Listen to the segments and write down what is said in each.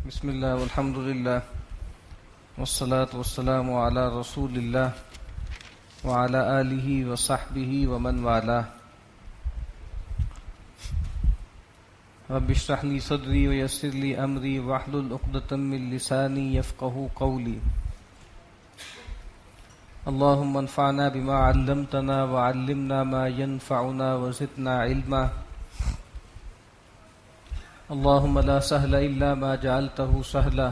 بسم اللہ والحمد للہ والصلاة والسلام علی رسول اللہ وعلی آلہ وصحبہ ومن والاه. رب اشرح لی صدری ویسر لی امری واحلل عقدۃ من لسانی یفقہوا قولی. اللہم انفعنا بما علمتنا وعلمنا ما ينفعنا وزدنا علما. اللهم لا سهل إلا ما جعلته سهلا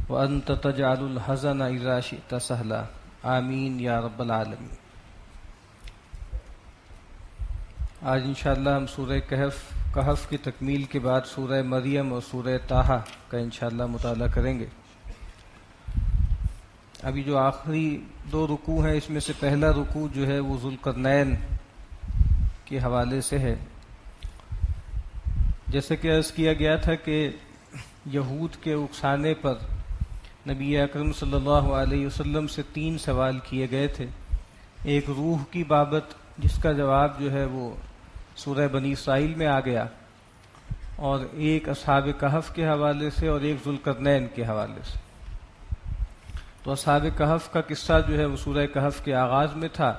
وأنت تجعل الحزن إذا شئت سهلا. آمین یا رب العالمین. آج انشاءاللہ ہم سورہ کہف کی تکمیل کے بعد سورہ مریم اور سورہ طٰہٰ کا انشاءاللہ مطالعہ کریں گے. ابھی جو آخری دو رکوع ہیں اس میں سے پہلا رکوع جو ہے وہ ذوالقرنین کے حوالے سے ہے. جیسے کہ عرض کیا گیا تھا کہ یہود کے اکسانے پر نبی اکرم صلی اللہ علیہ وسلم سے 3 سوال کیے گئے تھے. ایک روح کی بابت جس کا جواب جو ہے وہ سورہ بنی اسرائیل میں آ گیا، اور ایک اصحاب کہف کے حوالے سے اور ایک ذوالقرنین کے حوالے سے. تو اصحاب کہف کا قصہ جو ہے وہ سورہ کہف کے آغاز میں تھا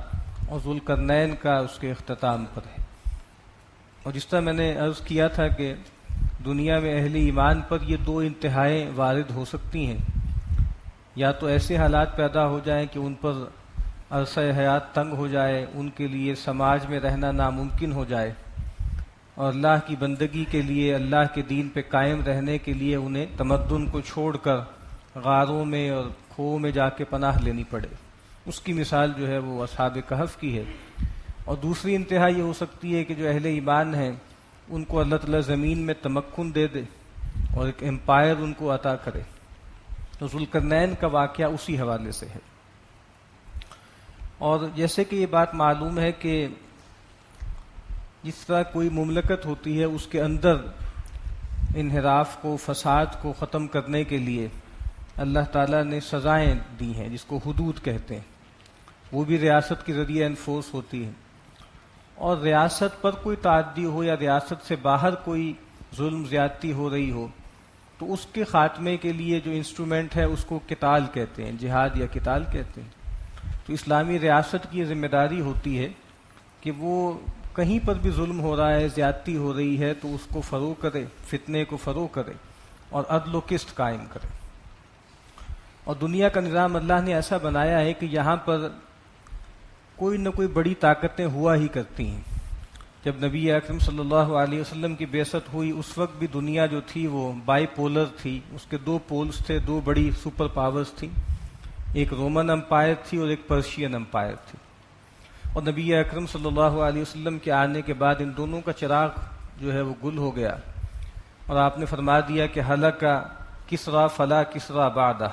اور ذوالقرنین کا اس کے اختتام پر ہے. اور جس طرح میں نے عرض کیا تھا کہ دنیا میں اہل ایمان پر یہ 2 انتہائیں وارد ہو سکتی ہیں. یا تو ایسے حالات پیدا ہو جائیں کہ ان پر عرصہ حیات تنگ ہو جائے، ان کے لیے سماج میں رہنا ناممکن ہو جائے، اور اللہ کی بندگی کے لیے، اللہ کے دین پہ قائم رہنے کے لیے انہیں تمدن کو چھوڑ کر غاروں میں اور کھوؤں میں جا کے پناہ لینی پڑے. اس کی مثال جو ہے وہ اصحاب کہف کی ہے. اور دوسری انتہا یہ ہو سکتی ہے کہ جو اہل ایمان ہیں ان کو اللہ تعالیٰ زمین میں تمکن دے دے اور ایک امپائر ان کو عطا کرے. تو ذوالقرنین کا واقعہ اسی حوالے سے ہے. اور جیسے کہ یہ بات معلوم ہے کہ جس طرح کوئی مملکت ہوتی ہے اس کے اندر انحراف کو، فساد کو ختم کرنے کے لیے اللہ تعالیٰ نے سزائیں دی ہیں جس کو حدود کہتے ہیں. وہ بھی ریاست کے ذریعے انفورس ہوتی ہیں. اور ریاست پر کوئی تعدی ہو یا ریاست سے باہر کوئی ظلم زیادتی ہو رہی ہو تو اس کے خاتمے کے لیے جو انسٹرومنٹ ہے اس کو قتال کہتے ہیں، جہاد یا قتال کہتے ہیں. تو اسلامی ریاست کی یہ ذمہ داری ہوتی ہے کہ وہ کہیں پر بھی ظلم ہو رہا ہے، زیادتی ہو رہی ہے تو اس کو فروغ کرے، فتنے کو فروغ کرے اور عدل و قسط قائم کرے. اور دنیا کا نظام اللہ نے ایسا بنایا ہے کہ یہاں پر کوئی نہ کوئی بڑی طاقتیں ہوا ہی کرتی ہیں. جب نبی اکرم صلی اللہ علیہ وسلم کی بعثت ہوئی اس وقت بھی دنیا جو تھی وہ بائی پولر تھی. اس کے 2 پولز تھے، 2 بڑی سپر پاورز تھیں. ایک رومن امپائر تھی اور ایک پرشین امپائر تھی. اور نبی اکرم صلی اللہ علیہ وسلم کے آنے کے بعد ان دونوں کا چراغ جو ہے وہ گل ہو گیا، اور آپ نے فرما دیا کہ ہلک کسریٰ فلا کسریٰ بعدہ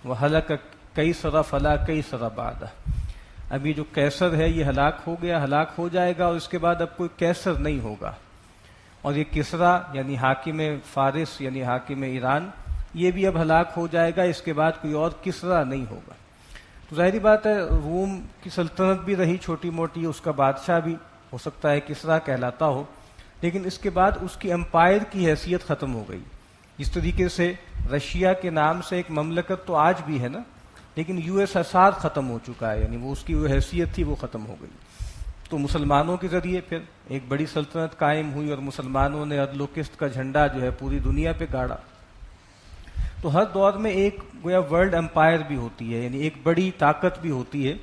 وہلک قیصر فلا قیصر بعدہ. ابھی جو قیصر ہے یہ ہلاک ہو گیا، ہلاک ہو جائے گا، اور اس کے بعد اب کوئی قیصر نہیں ہوگا. اور یہ کسریٰ یعنی حاکم فارس یعنی حاکم ایران، یہ بھی اب ہلاک ہو جائے گا، اس کے بعد کوئی اور کسریٰ نہیں ہوگا. تو ظاہری بات ہے روم کی سلطنت بھی رہی چھوٹی موٹی، اس کا بادشاہ بھی ہو سکتا ہے کسریٰ کہلاتا ہو، لیکن اس کے بعد اس کی امپائر کی حیثیت ختم ہو گئی. جس طریقے سے رشیا کے نام سے ایک مملکت تو آج بھی ہے نا، لیکن USSR ختم ہو چکا ہے، یعنی وہ اس کی وہ حیثیت تھی وہ ختم ہو گئی. تو مسلمانوں کے ذریعے پھر ایک بڑی سلطنت قائم ہوئی اور مسلمانوں نے عدل و قسط کا جھنڈا جو ہے پوری دنیا پہ گاڑا. تو ہر دور میں ایک گویا ورلڈ امپائر بھی ہوتی ہے، یعنی ایک بڑی طاقت بھی ہوتی ہے.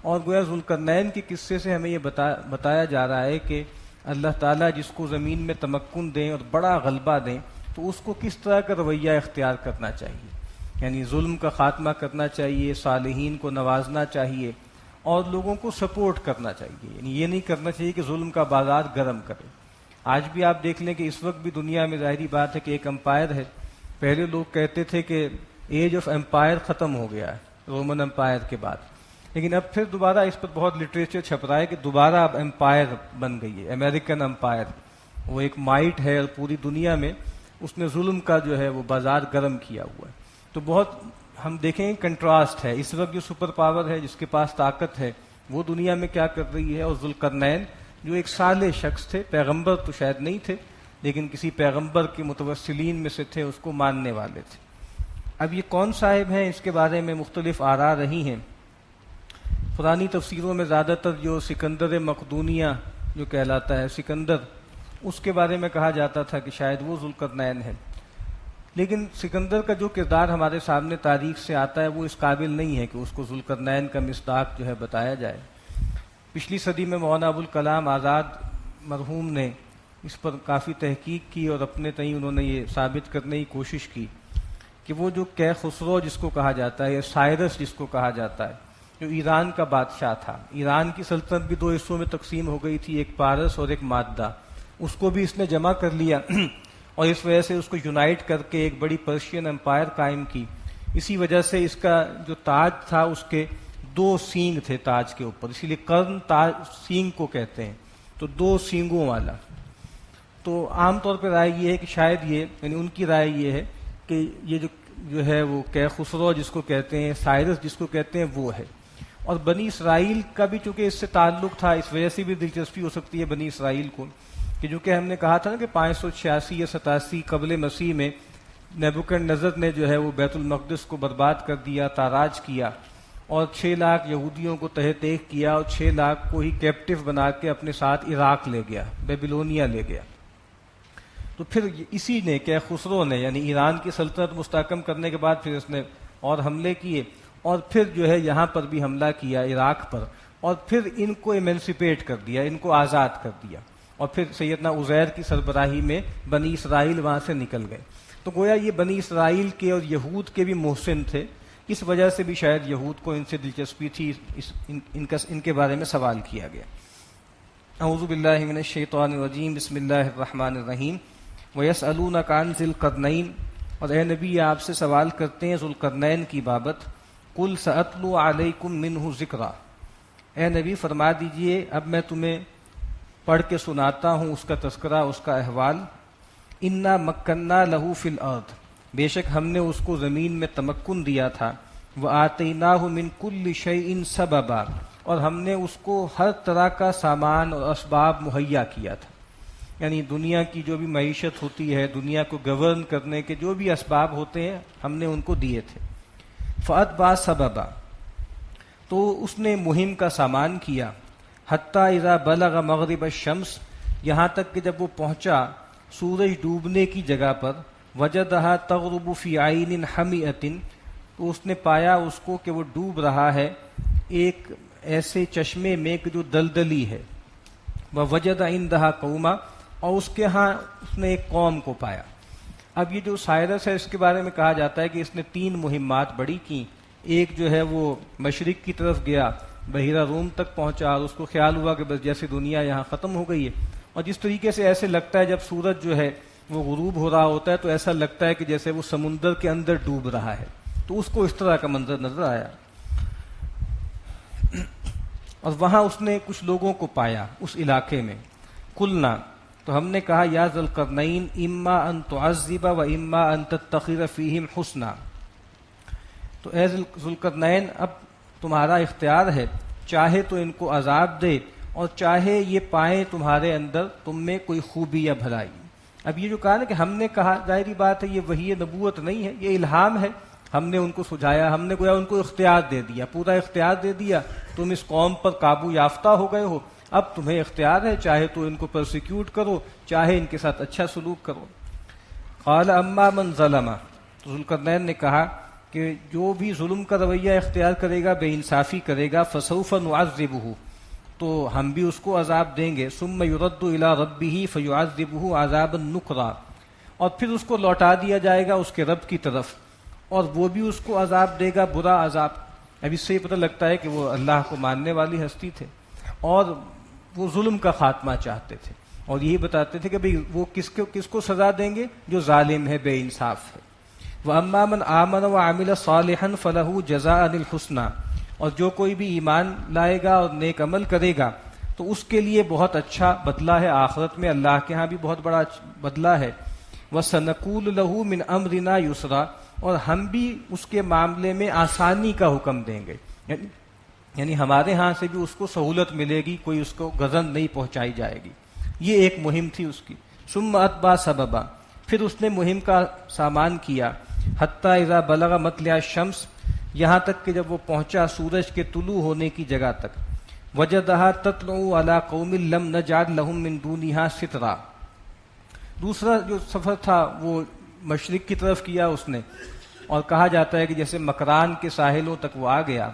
اور گویا ذوالقرنین کے قصے سے ہمیں یہ بتایا جا رہا ہے کہ اللہ تعالیٰ جس کو زمین میں تمکن دیں اور بڑا غلبہ دیں تو اس کو کس طرح کا رویہ اختیار کرنا چاہیے. یعنی ظلم کا خاتمہ کرنا چاہیے، صالحین کو نوازنا چاہیے اور لوگوں کو سپورٹ کرنا چاہیے. یعنی یہ نہیں کرنا چاہیے کہ ظلم کا بازار گرم کرے. آج بھی آپ دیکھ لیں کہ اس وقت بھی دنیا میں ظاہری بات ہے کہ ایک امپائر ہے. پہلے لوگ کہتے تھے کہ ایج آف امپائر ختم ہو گیا ہے رومن امپائر کے بعد، لیکن اب پھر دوبارہ اس پر بہت لٹریچر چھپ رہا ہے کہ دوبارہ اب امپائر بن گئی ہے، امریکن امپائر. وہ ایک مائٹ ہے اور پوری دنیا میں اس نے ظلم کا جو ہے وہ بازار گرم کیا ہوا ہے. تو بہت ہم دیکھیں کنٹراسٹ ہے. اس وقت جو سپر پاور ہے جس کے پاس طاقت ہے وہ دنیا میں کیا کر رہی ہے، اور ذوالقرنین جو ایک صالح شخص تھے، پیغمبر تو شاید نہیں تھے لیکن کسی پیغمبر کے متوسلین میں سے تھے، اس کو ماننے والے تھے۔ اب یہ کون صاحب ہیں، اس کے بارے میں مختلف آراء رہی ہیں۔ پرانی تفسیروں میں زیادہ تر جو سکندر مقدونیہ جو کہلاتا ہے سکندر، اس کے بارے میں کہا جاتا تھا کہ شاید وہ ذوالقرنین ہے، لیکن سکندر کا جو کردار ہمارے سامنے تاریخ سے آتا ہے وہ اس قابل نہیں ہے کہ اس کو ذوالقرنین کا مصداق جو ہے بتایا جائے۔ پچھلی صدی میں مولانا ابوالکلام آزاد مرحوم نے اس پر کافی تحقیق کی اور اپنے تئیں انہوں نے یہ ثابت کرنے کی کوشش کی کہ وہ جو کیخسرو جس کو کہا جاتا ہے یا سائرس جس کو کہا جاتا ہے، جو ایران کا بادشاہ تھا، ایران کی سلطنت بھی دو حصوں میں تقسیم ہو گئی تھی، ایک پارس اور ایک مادہ، اس کو بھی اس نے جمع کر لیا اور اس وجہ سے اس کو یونائٹ کر کے ایک بڑی پرشین امپائر قائم کی۔ اسی وجہ سے اس کا جو تاج تھا اس کے دو سینگ تھے تاج کے اوپر، اسی لیے قرن تاج سینگ کو کہتے ہیں، تو دو سینگوں والا۔ تو عام طور پہ رائے یہ ہے کہ شاید یہ، یعنی ان کی رائے یہ ہے کہ یہ جو ہے وہ کیخسرو جس کو کہتے ہیں، سائرس جس کو کہتے ہیں، وہ ہے۔ اور بنی اسرائیل کا بھی چونکہ اس سے تعلق تھا، اس وجہ سے بھی دلچسپی ہو سکتی ہے بنی اسرائیل کو، کہ جو کہ ہم نے کہا تھا نا کہ 586 یا 87 قبل مسیح میں نیبوکڈنیزر نے جو ہے وہ بیت المقدس کو برباد کر دیا، تاراج کیا، اور 6 لاکھ یہودیوں کو تہ تیغ کیا اور 6 لاکھ کو ہی کیپٹو بنا کے اپنے ساتھ عراق لے گیا، بیبلونیا لے گیا۔ تو پھر اسی نے کیخسرو نے، یعنی ایران کی سلطنت مستحکم کرنے کے بعد پھر اس نے اور حملے کیے، اور پھر جو ہے یہاں پر بھی حملہ کیا عراق پر، اور پھر ان کو ایمنسپیٹ کر دیا، ان کو آزاد کر دیا، اور پھر سیدنا عزیر کی سربراہی میں بنی اسرائیل وہاں سے نکل گئے۔ تو گویا یہ بنی اسرائیل کے اور یہود کے بھی محسن تھے، اس وجہ سے بھی شاید یہود کو ان سے دلچسپی تھی، ان کے بارے میں سوال کیا گیا۔ اعوذ باللہ من الشیطان الرجیم، بسم اللہ الرحمن الرحیم۔ وَيَسْأَلُونَكَ عَنْ ذِي الْقَرْنَيْنِ، اور اے نبی آپ سے سوال کرتے ہیں ذوالقرنین کی بابت۔ قُلْ سَأَتْلُو عَلَيْكُمْ مِنْهُ ذِكْرًا، اے نبی فرما دیجئے اب میں تمہیں پڑھ کے سناتا ہوں اس کا تذکرہ، اس کا احوال۔ اِنَّا مَكَّنَّا لَهُ فِي الْأَرْضِ، بے شک ہم نے اس کو زمین میں تمکن دیا تھا۔ وَآتَيْنَاهُ مِنْ كُلِّ شَيْءٍ سَبَبًا، اور ہم نے اس کو ہر طرح کا سامان اور اسباب مہیا کیا تھا، یعنی دنیا کی جو بھی معیشت ہوتی ہے، دنیا کو گورن کرنے کے جو بھی اسباب ہوتے ہیں ہم نے ان کو دیے تھے۔ فَأَتْبَعَ سَبَبًا، تو اس نے مہم کا سامان کیا۔ حَتَّى إِذَا بَلَغَ مَغْرِبَ الشَّمْسِ، یہاں تک کہ جب وہ پہنچا سورج ڈوبنے کی جگہ پر، وَجَدَهَا تَغْرُبُ فِي عَيْنٍ حَمِئَةٍ، تو اس نے پایا اس کو کہ وہ ڈوب رہا ہے ایک ایسے چشمے میں کہ جو دلدلی ہے۔ وَوَجَدَ عِندَهَا قَوْمًا، اور اس کے ہاں اس نے ایک قوم کو پایا۔ اب یہ جو سائرس ہے اس کے بارے میں کہا جاتا ہے کہ اس نے 3 مہمات بڑی کی۔ ایک جو ہے وہ مشرق کی طرف گیا، بحیرہ روم تک پہنچا، اور اس کو خیال ہوا کہ بس جیسے دنیا یہاں ختم ہو گئی ہے، اور جس طریقے سے ایسے لگتا ہے جب سورج جو ہے وہ غروب ہو رہا ہوتا ہے تو ایسا لگتا ہے کہ جیسے وہ سمندر کے اندر ڈوب رہا ہے، تو اس کو اس طرح کا منظر نظر آیا۔ اور وہاں اس نے کچھ لوگوں کو پایا اس علاقے میں۔ قلنا، تو ہم نے کہا یا ذی القرنین اما ان تعذب و اما ان تتخذ فیہم حسنا، تو اے ذی القرنین اب تمہارا اختیار ہے، چاہے تو ان کو عذاب دے اور چاہے یہ پائیں تمہارے اندر تم میں کوئی خوبی یا بھلائی۔ اب یہ جو کہا نا کہ ہم نے کہا، ظاہری بات ہے یہ وحی نبوت نہیں ہے، یہ الہام ہے، ہم نے ان کو سجایا، ہم نے گویا ان کو اختیار دے دیا، پورا اختیار دے دیا، تم اس قوم پر قابو یافتہ ہو گئے ہو، اب تمہیں اختیار ہے، چاہے تو ان کو پرسیکیوٹ کرو، چاہے ان کے ساتھ اچھا سلوک کرو۔ قال اما من ظلم، تو ذوالقرنین نے کہا کہ جو بھی ظلم کا رویہ اختیار کرے گا، بے انصافی کرے گا، فسوف نعذبہ، تو ہم بھی اس کو عذاب دیں گے، ثم یرد الی ربہ فیعذبہ عذابا نکرا، اور پھر اس کو لوٹا دیا جائے گا اس کے رب کی طرف، اور وہ بھی اس کو عذاب دے گا، برا عذاب۔ اب اس سے یہ پتہ لگتا ہے کہ وہ اللہ کو ماننے والی ہستی تھے اور وہ ظلم کا خاتمہ چاہتے تھے، اور یہی بتاتے تھے کہ بھئی وہ کس کو سزا دیں گے؟ جو ظالم ہے، بے انصاف ہے۔ وَأَمَّا مَنْ آمَنَ وَعَمِلَ صَالِحًا فَلَهُ جَزَاءً الْحُسْنَى، اور جو کوئی بھی ایمان لائے گا اور نیک عمل کرے گا تو اس کے لیے بہت اچھا بدلہ ہے، آخرت میں اللہ کے ہاں بھی بہت بڑا بدلہ ہے۔ وَسَنَقُولُ لَهُ مِنْ أَمْرِنَا يُسْرًا، اور ہم بھی اس کے معاملے میں آسانی کا حکم دیں گے، یعنی ہمارے ہاں سے بھی اس کو سہولت ملے گی، کوئی اس کو گزن نہیں پہنچائی جائے گی۔ یہ ایک مہم تھی اس کی۔ ثم اتبع سببا، پھر اس نے مہم کا سامان کیا، حتی اذا بلغ مطلع الشمس، یہاں تک کہ جب وہ پہنچا سورج کے طلوع ہونے کی جگہ تک، وجدہا تطلع علی قوم لم نجعل لہم من دونہا سترا، دوسرا جو سفر تھا وہ مشرق کی طرف کیا اس نے، اور کہا جاتا ہے کہ جیسے مکران کے ساحلوں تک وہ آ گیا،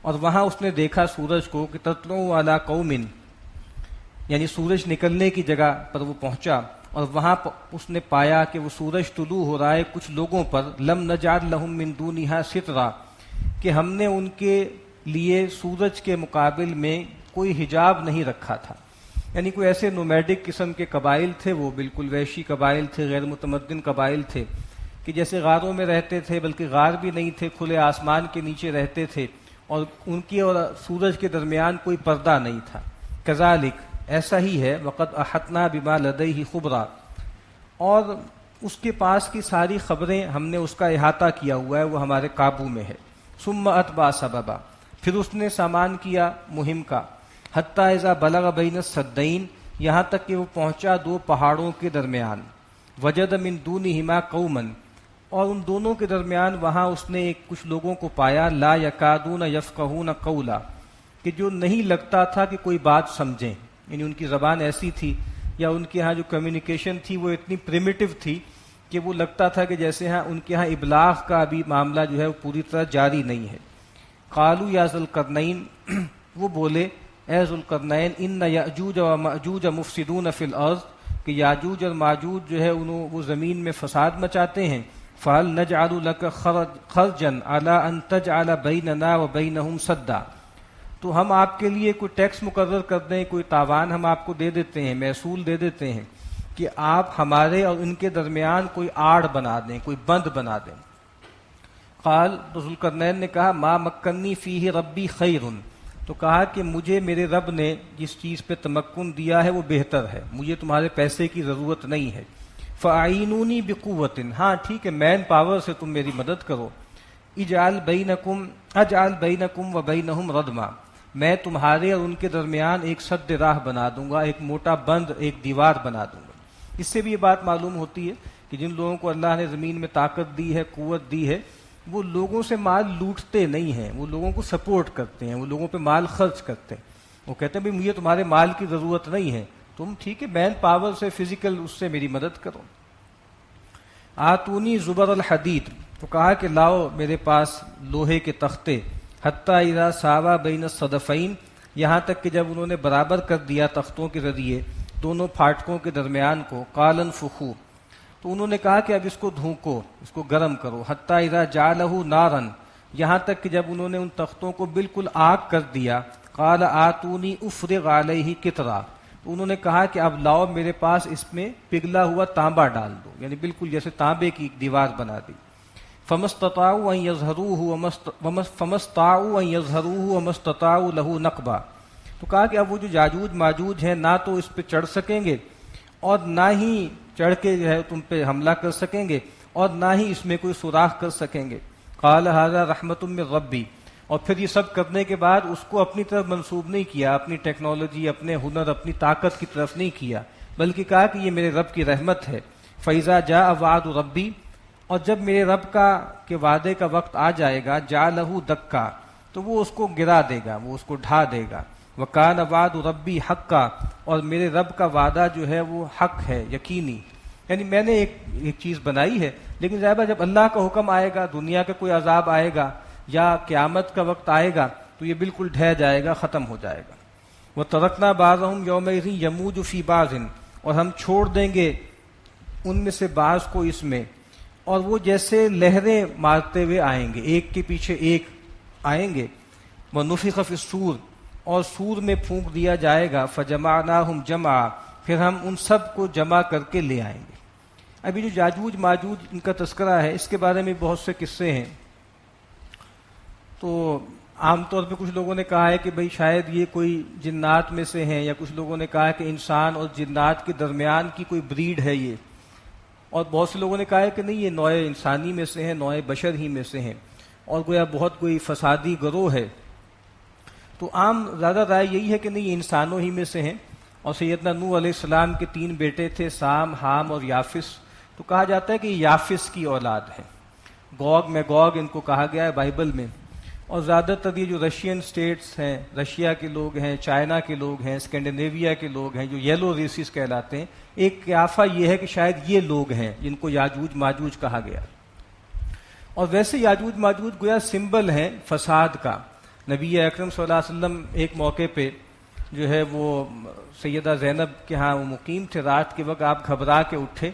اور وہاں اس نے دیکھا سورج کو کہ تطلع علی قوم، یعنی سورج نکلنے کی جگہ پر وہ پہنچا، اور وہاں اس نے پایا کہ وہ سورج طلوع ہو رہا ہے کچھ لوگوں پر، لم نجعل لہم من دونہا سترا، کہ ہم نے ان کے لیے سورج کے مقابل میں کوئی حجاب نہیں رکھا تھا، یعنی کوئی ایسے نومیڈک قسم کے قبائل تھے، وہ بالکل وحشی قبائل تھے، غیر متمدن قبائل تھے، کہ جیسے غاروں میں رہتے تھے، بلکہ غار بھی نہیں تھے، کھلے آسمان کے نیچے رہتے تھے، اور ان کی اور سورج کے درمیان کوئی پردہ نہیں تھا۔ کذالک، ایسا ہی ہے، وقد احطنا بما لدیہ خبرا، اور اس کے پاس کی ساری خبریں ہم نے اس کا احاطہ کیا ہوا ہے، وہ ہمارے قابو میں ہے۔ ثم اتبع سببا، پھر اس نے سامان کیا مہم کا، حتی اذا بلغ بین السدین، یہاں تک کہ وہ پہنچا دو پہاڑوں کے درمیان، وجد من دونہما قوما، اور ان دونوں کے درمیان وہاں اس نے کچھ لوگوں کو پایا، لا یکادون یفقہون قولا، کہ جو نہیں لگتا تھا کہ کوئی بات سمجھیں، یعنی ان کی زبان ایسی تھی، یا ان کے ہاں جو کمیونیکیشن تھی وہ اتنی پریمیٹو تھی کہ وہ لگتا تھا کہ جیسے ہاں ان کے ہاں ابلاغ کا ابھی معاملہ جو ہے وہ پوری طرح جاری نہیں ہے۔ قالوا یا ذوالقرنین، وہ بولے اے ذوالقرنین، ان یاجوج و ماجوج مفسدون فی الارض، کہ یاجوج اور ماجوج جو ہے وہ زمین میں فساد مچاتے ہیں، فہل نجعل لک خرجا علی ان تجعل بیننا و بینہم سدا، تو ہم آپ کے لیے کوئی ٹیکس مقرر کر دیں، کوئی تاوان ہم آپ کو دے دیتے ہیں، محصول دے دیتے ہیں، کہ آپ ہمارے اور ان کے درمیان کوئی آڑ بنا دیں، کوئی بند بنا دیں۔ قال، تو ذوالقرنین نے کہا، ما مکنی فیہ ربی خیر، تو کہا کہ مجھے میرے رب نے جس چیز پہ تمکن دیا ہے وہ بہتر ہے، مجھے تمہارے پیسے کی ضرورت نہیں ہے، فاعینونی بقوت، ہاں ٹھیک ہے مین پاور سے تم میری مدد کرو، اجعل بینکم و بینہم ردما، میں تمہارے اور ان کے درمیان ایک سد راہ بنا دوں گا، ایک موٹا بند، ایک دیوار بنا دوں گا۔ اس سے بھی یہ بات معلوم ہوتی ہے کہ جن لوگوں کو اللہ نے زمین میں طاقت دی ہے، قوت دی ہے، وہ لوگوں سے مال لوٹتے نہیں ہیں، وہ لوگوں کو سپورٹ کرتے ہیں، وہ لوگوں پہ مال خرچ کرتے ہیں، وہ کہتے ہیں بھئی مجھے تمہارے مال کی ضرورت نہیں ہے، تم ٹھیک ہے مین پاور سے، فزیکل اس سے میری مدد کرو۔ آتونی زبر الحدید، تو کہا کہ لاؤ میرے پاس لوہے کے تختے، حتی اذا ساوا بین الصدفین، یہاں تک کہ جب انہوں نے برابر کر دیا تختوں کے ذریعے دونوں پھاٹکوں کے درمیان کو، قال انفخوا، تو انہوں نے کہا کہ اب اس کو دھونکو، اس کو گرم کرو، حتی اذا جعلہ نارا، یہاں تک کہ جب انہوں نے ان تختوں کو بالکل آگ کر دیا، قال آتونی افرغ علیہ قطرا، تو انہوں نے کہا کہ اب لاؤ میرے پاس اس میں پگھلا ہوا تانبا ڈال دو، یعنی بالکل جیسے تانبے کی ایک دیوار بنا دی۔ فمستطاعوا ان یظہروہ وما استطاعوا لہ نقبا، تو کہا کہ اب وہ جو یاجوج ماجوج ہیں نہ تو اس پہ چڑھ سکیں گے، اور نہ ہی چڑھ کے جو ہے تم پہ حملہ کر سکیں گے، اور نہ ہی اس میں کوئی سوراخ کر سکیں گے۔ قال ھذا رحمۃ من ربی، اور پھر یہ سب کرنے کے بعد اس کو اپنی طرف منسوب نہیں کیا، اپنی ٹیکنالوجی، اپنے ہنر، اپنی طاقت کی طرف نہیں کیا، بلکہ کہا کہ یہ میرے رب کی رحمت ہے۔ فَإِذَا جَاءَ وَعْدُ رَبِّي، اور جب میرے رب کا کہ وعدے کا وقت آ جائے گا، جَعَلَهُ دَكَّا، تو وہ اس کو گرا دے گا، وہ اس کو ڈھا دے گا۔ وَكَانَ وَعْدُ رَبِّي حَقًّا، اور میرے رب کا وعدہ جو ہے وہ حق ہے، یقینی، یعنی میں نے ایک چیز بنائی ہے، لیکن ظاہر جب اللہ کا حکم آئے گا، دنیا کا کوئی عذاب آئے گا یا قیامت کا وقت آئے گا تو یہ بالکل ڈھہ جائے گا، ختم ہو جائے گا۔ وَتَرَكْنَا بَعْضَهُمْ يَوْمَئِذٍ يَمُوجُ فِي بَعْضٍ، اور ہم چھوڑ دیں گے ان میں سے بعض کو اس میں، اور وہ جیسے لہریں مارتے ہوئے آئیں گے، ایک کے پیچھے ایک آئیں گے۔ وَنُفِخَ فِي الصُّورِ، اور سور میں پھونک دیا جائے گا، فَجَمَعْنَاهُمْ جَمْعًا، پھر ہم ان سب کو جمع کر کے لے آئیں گے۔ ابھی جو یاجوج ماجوج ان کا تذکرہ ہے، اس کے بارے میں بہت سے قصے ہیں، تو عام طور پہ کچھ لوگوں نے کہا ہے کہ بھئی شاید یہ کوئی جنات میں سے ہیں، یا کچھ لوگوں نے کہا ہے کہ انسان اور جنات کے درمیان کی کوئی بریڈ ہے یہ، اور بہت سے لوگوں نے کہا ہے کہ نہیں یہ نوع انسانی میں سے ہیں، نوع بشر ہی میں سے ہیں، اور گویا بہت کوئی فسادی گروہ ہے۔ تو عام زیادہ رائے یہی ہے کہ نہیں یہ انسانوں ہی میں سے ہیں، اور سیدنا نوح علیہ السلام کے 3 بیٹے تھے، سام، حام اور یافس. تو کہا جاتا ہے کہ یہ یافس کی اولاد ہے. گوگ میگوگ ان کو کہا گیا ہے بائبل میں. اور زیادہ تر یہ جو رشین سٹیٹس ہیں، رشیا کے لوگ ہیں، چائنا کے لوگ ہیں، اسکینڈینیویا کے لوگ ہیں، جو یلو ریسز کہلاتے ہیں، ایک قیافہ یہ ہے کہ شاید یہ لوگ ہیں جن کو یاجوج ماجوج کہا گیا. اور ویسے یاجوج ماجوج گویا سمبل ہیں فساد کا. نبی اکرم صلی اللہ علیہ وسلم ایک موقع پہ جو ہے وہ سیدہ زینب کے ہاں وہ مقیم تھے. رات کے وقت آپ گھبرا کے اٹھے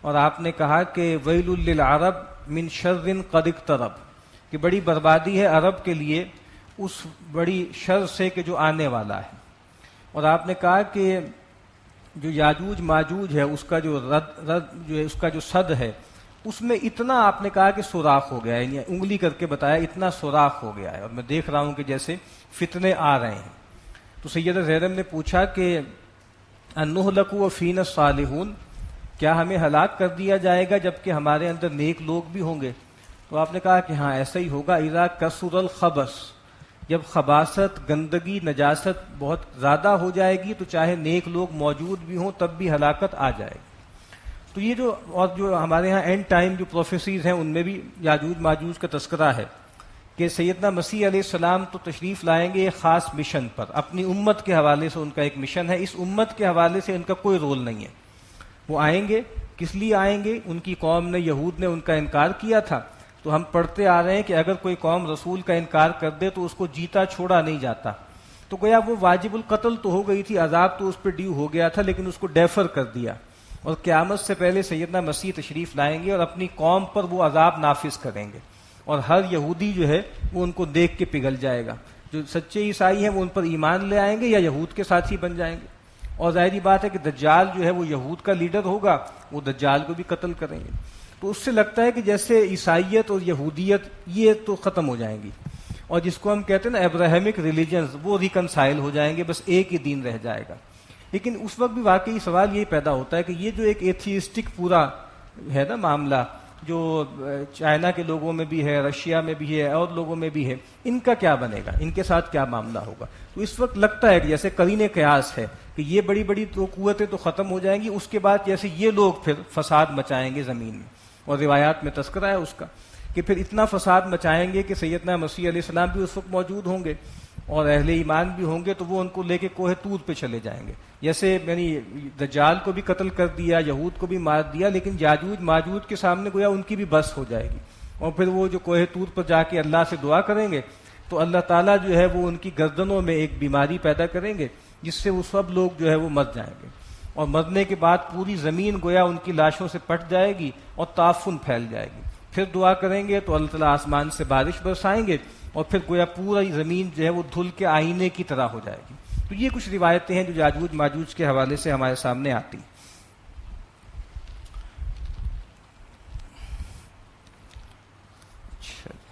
اور آپ نے کہا کہ ویل للعرب من شر قد اقترب، کہ بڑی بربادی ہے عرب کے لیے اس بڑی شر سے کہ جو آنے والا ہے. اور آپ نے کہا کہ جو یاجوج ماجوج ہے اس کا جو رد جو ہے اس کا جو صد ہے اس میں اتنا آپ نے کہا کہ سوراخ ہو گیا ہے، یعنی انگلی کر کے بتایا اتنا سوراخ ہو گیا ہے، اور میں دیکھ رہا ہوں کہ جیسے فتنے آ رہے ہیں. تو سیدہ زینب نے پوچھا کہ انہلک وفینا الصالحون، کیا ہمیں ہلاک کر دیا جائے گا جبکہ ہمارے اندر نیک لوگ بھی ہوں گے؟ تو آپ نے کہا کہ ہاں ایسا ہی ہوگا. اذا کثر الخبث، جب خباثت، گندگی، نجاست بہت زیادہ ہو جائے گی تو چاہے نیک لوگ موجود بھی ہوں تب بھی ہلاکت آ جائے گی. تو یہ جو ہمارے ہاں اینڈ ٹائم جو پروفیسیز ہیں ان میں بھی یاجوج ماجوج کا تذکرہ ہے کہ سیدنا مسیح علیہ السلام تو تشریف لائیں گے ایک خاص مشن پر، اپنی امت کے حوالے سے ان کا ایک مشن ہے. اس امت کے حوالے سے ان کا کوئی رول نہیں ہے. وہ آئیں گے، کس لیے آئیں گے؟ ان کی قوم نے، یہود نے ان کا انکار کیا تھا. تو ہم پڑھتے آ رہے ہیں کہ اگر کوئی قوم رسول کا انکار کر دے تو اس کو جیتا چھوڑا نہیں جاتا. تو گویا وہ واجب القتل تو ہو گئی تھی، عذاب تو اس پہ ڈیو ہو گیا تھا، لیکن اس کو ڈیفر کر دیا. اور قیامت سے پہلے سیدنا مسیح تشریف لائیں گے اور اپنی قوم پر وہ عذاب نافذ کریں گے، اور ہر یہودی جو ہے وہ ان کو دیکھ کے پگھل جائے گا. جو سچے عیسائی ہیں وہ ان پر ایمان لے آئیں گے یا یہود کے ساتھ ہی بن جائیں گے. اور ظاہری بات ہے کہ دجال جو ہے وہ یہود کا لیڈر ہوگا، وہ دجال کو بھی قتل کریں گے. تو اس سے لگتا ہے کہ جیسے عیسائیت اور یہودیت یہ تو ختم ہو جائیں گی، اور جس کو ہم کہتے ہیں نا ابراہیمک ریلیجنز، وہ ریکنسائل ہو جائیں گے، بس ایک ہی دین رہ جائے گا. لیکن اس وقت بھی واقعی سوال یہی پیدا ہوتا ہے کہ یہ جو ایک ایتھیسٹک پورا ہے نا معاملہ، جو چائنا کے لوگوں میں بھی ہے، رشیا میں بھی ہے، اور لوگوں میں بھی ہے، ان کا کیا بنے گا؟ ان کے ساتھ کیا معاملہ ہوگا؟ تو اس وقت لگتا ہے کہ جیسے قرین قیاس ہے کہ یہ بڑی بڑی تو قوتیں تو ختم ہو جائیں گی، اس کے بعد جیسے یہ لوگ پھر فساد مچائیں گے زمین میں. اور روایات میں تذکرہ ہے اس کا کہ پھر اتنا فساد مچائیں گے کہ سیدنا مسیح علیہ السلام بھی اس وقت موجود ہوں گے اور اہل ایمان بھی ہوں گے، تو وہ ان کو لے کے کوہ طور پہ چلے جائیں گے. جیسے یعنی دجال کو بھی قتل کر دیا، یہود کو بھی مار دیا، لیکن یاجوج ماجوج کے سامنے گویا ان کی بھی بس ہو جائے گی. اور پھر وہ جو کوہ طور پر جا کے اللہ سے دعا کریں گے تو اللہ تعالیٰ جو ہے وہ ان کی گردنوں میں ایک بیماری پیدا کریں گے جس سے وہ سب لوگ جو ہے وہ مر جائیں گے. اور مرنے کے بعد پوری زمین گویا ان کی لاشوں سے پٹ جائے گی اور تعفن پھیل جائے گی. پھر دعا کریں گے تو اللہ تعالیٰ آسمان سے بارش برسائیں گے اور پھر گویا پوری زمین جو ہے وہ دھل کے آئینے کی طرح ہو جائے گی. تو یہ کچھ روایتیں ہیں جو یاجوج ماجوج کے حوالے سے ہمارے سامنے آتی.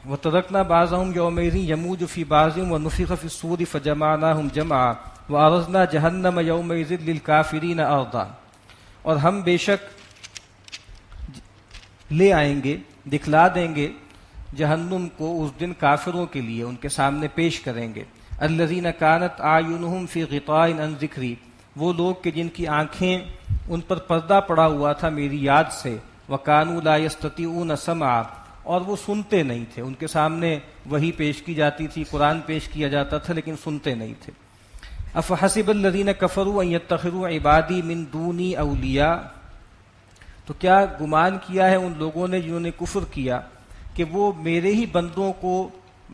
وَتَرَكْنَا بَعْضَهُمْ يَوْمَئِذٍ يَمُوجُ فِي بَعْضٍ وَنُفِخَ فِي الصُّورِ فَجَمَعْنَاهُمْ جَمْعًا وَأَرَزْنَا جَهَنَّمَ يَوْمَئِذٍ لِلْكَافِرِينَ عَرْضًا. اور ہم بے شک لے آئیں گے، دکھلا دیں گے جہنم کو اس دن کافروں کے لیے، ان کے سامنے پیش کریں گے. الذین کانت اعینہم فی غطاء عن ذکری، وہ لوگ کہ جن کی آنکھیں ان پر پردہ پڑا ہوا تھا میری یاد سے. وکانوا لا یستطیعون سمعا، اور وہ سنتے نہیں تھے. ان کے سامنے وحی پیش کی جاتی تھی، قرآن پیش کیا جاتا تھا، لیکن سنتے نہیں تھے. افحسب الذین کفروا ان یتخذوا عبادی من دونی اولیاء، تو کیا گمان کیا ہے ان لوگوں نے جنہوں نے کفر کیا کہ وہ میرے ہی بندوں کو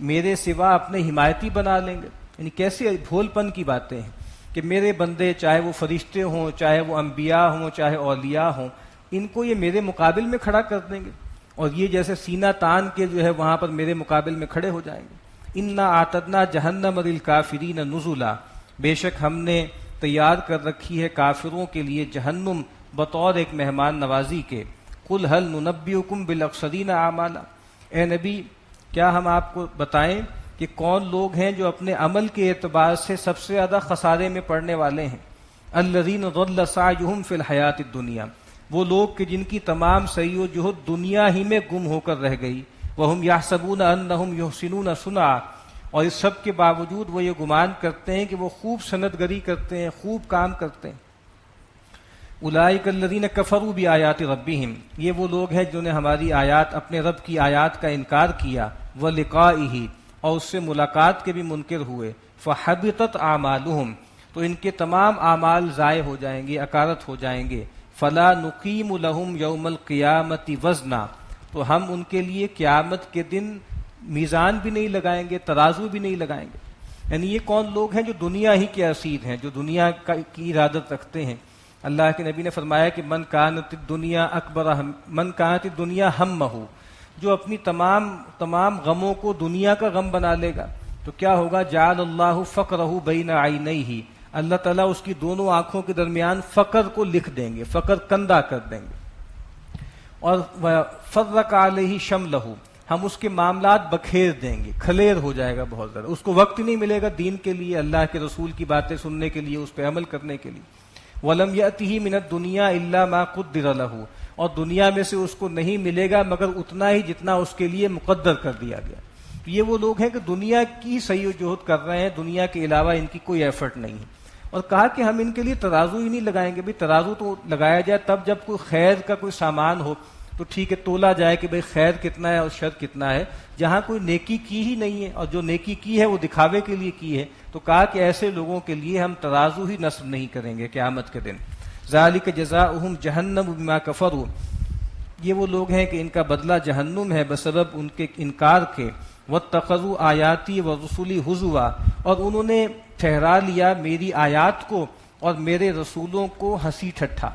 میرے سوا اپنے حمایتی بنا لیں گے؟ یعنی کیسے بھول پن کی باتیں ہیں کہ میرے بندے، چاہے وہ فرشتے ہوں، چاہے وہ انبیاء ہوں، چاہے اولیاء ہوں، ان کو یہ میرے مقابل میں کھڑا کر دیں گے، اور یہ جیسے سینہ تان کے جو ہے وہاں پر میرے مقابل میں کھڑے ہو جائیں گے. انا اعتدنا جہنم للکافرین نزلا، بے شک ہم نے تیار کر رکھی ہے کافروں کے لیے جہنم بطور ایک مہمان نوازی کے. قل هل ننبئکم بالاخسرین اعمالا، اے نبی کیا ہم آپ کو بتائیں کہ کون لوگ ہیں جو اپنے عمل کے اعتبار سے سب سے زیادہ خسارے میں پڑنے والے ہیں؟ الذین ضل سعیہم فی الحیات الدنیا، وہ لوگ کہ جن کی تمام سعی و جہد دنیا ہی میں گم ہو کر رہ گئی. وہم یحسبون انہم یحسنون صنعا، اور اس سب کے باوجود وہ یہ گمان کرتے ہیں کہ وہ خوب سندگری کرتے ہیں، خوب کام کرتے ہیں۔ اولئک الذین کفروا بآیات ربہم، یہ وہ لوگ ہیں جنہوں نے ہماری آیات، اپنے رب کی آیات کا انکار کیا، ولقائہ، اور اس سے ملاقات کے بھی منکر ہوئے، فحبطت اعمالہم، تو ان کے تمام اعمال ضائع ہو جائیں گے، اکارت ہو جائیں گے۔ فلا نقیم لہم یوم القیامۃ وزنا، تو ہم ان کے لیے قیامت کے دن میزان بھی نہیں لگائیں گے، ترازو بھی نہیں لگائیں گے۔ یعنی یہ کون لوگ ہیں؟ جو دنیا ہی کے اسیر ہیں، جو دنیا کی ارادت رکھتے ہیں۔ اللہ کے نبی نے فرمایا کہ من کانت الدنیا ہمہ، جو اپنی تمام غموں کو دنیا کا غم بنا لے گا تو کیا ہوگا؟ جعل اللہ فقرہ بین عینیہ، اللہ تعالیٰ اس کی دونوں آنکھوں کے درمیان فقر کو لکھ دیں گے، فقر کندہ کر دیں گے۔ اور فرق علیہ شملہ، ہم اس کے معاملات بکھیر دیں گے، کھلیر ہو جائے گا بہت زیادہ، اس کو وقت نہیں ملے گا دین کے لیے، اللہ کے رسول کی باتیں سننے کے لیے، اس پہ عمل کرنے کے لیے۔ وَلَمْ يَأْتِهِ مِنَ الدُّنْيَا إِلَّا مَا قُدِّرَ لَهُ، اور دنیا میں سے اس کو نہیں ملے گا مگر اتنا ہی جتنا اس کے لیے مقدر کر دیا گیا۔ تو یہ وہ لوگ ہیں کہ دنیا کی سعی و جہد کر رہے ہیں، دنیا کے علاوہ ان کی کوئی ایفرٹ نہیں ہے۔ اور کہا کہ ہم ان کے لیے ترازو ہی نہیں لگائیں گے۔ بھی ترازو تو لگایا جائے تب جب کوئی خیر کا کوئی سامان ہو تو ٹھیک ہے، تولا جائے کہ بھئی خیر کتنا ہے اور شر کتنا ہے۔ جہاں کوئی نیکی کی ہی نہیں ہے اور جو نیکی کی ہے وہ دکھاوے کے لیے کی ہے، تو کہا کہ ایسے لوگوں کے لیے ہم ترازو ہی نصب نہیں کریں گے قیامت کے دن۔ ذالک جزاؤہم جہنم بما کفروا، یہ وہ لوگ ہیں کہ ان کا بدلہ جہنم ہے بسبب ان کے انکار کے۔ واتخذوا آیاتی ورسلی ہزوا، اور انہوں نے ٹھہرا لیا میری آیات کو اور میرے رسولوں کو ہنسی ٹھٹھا،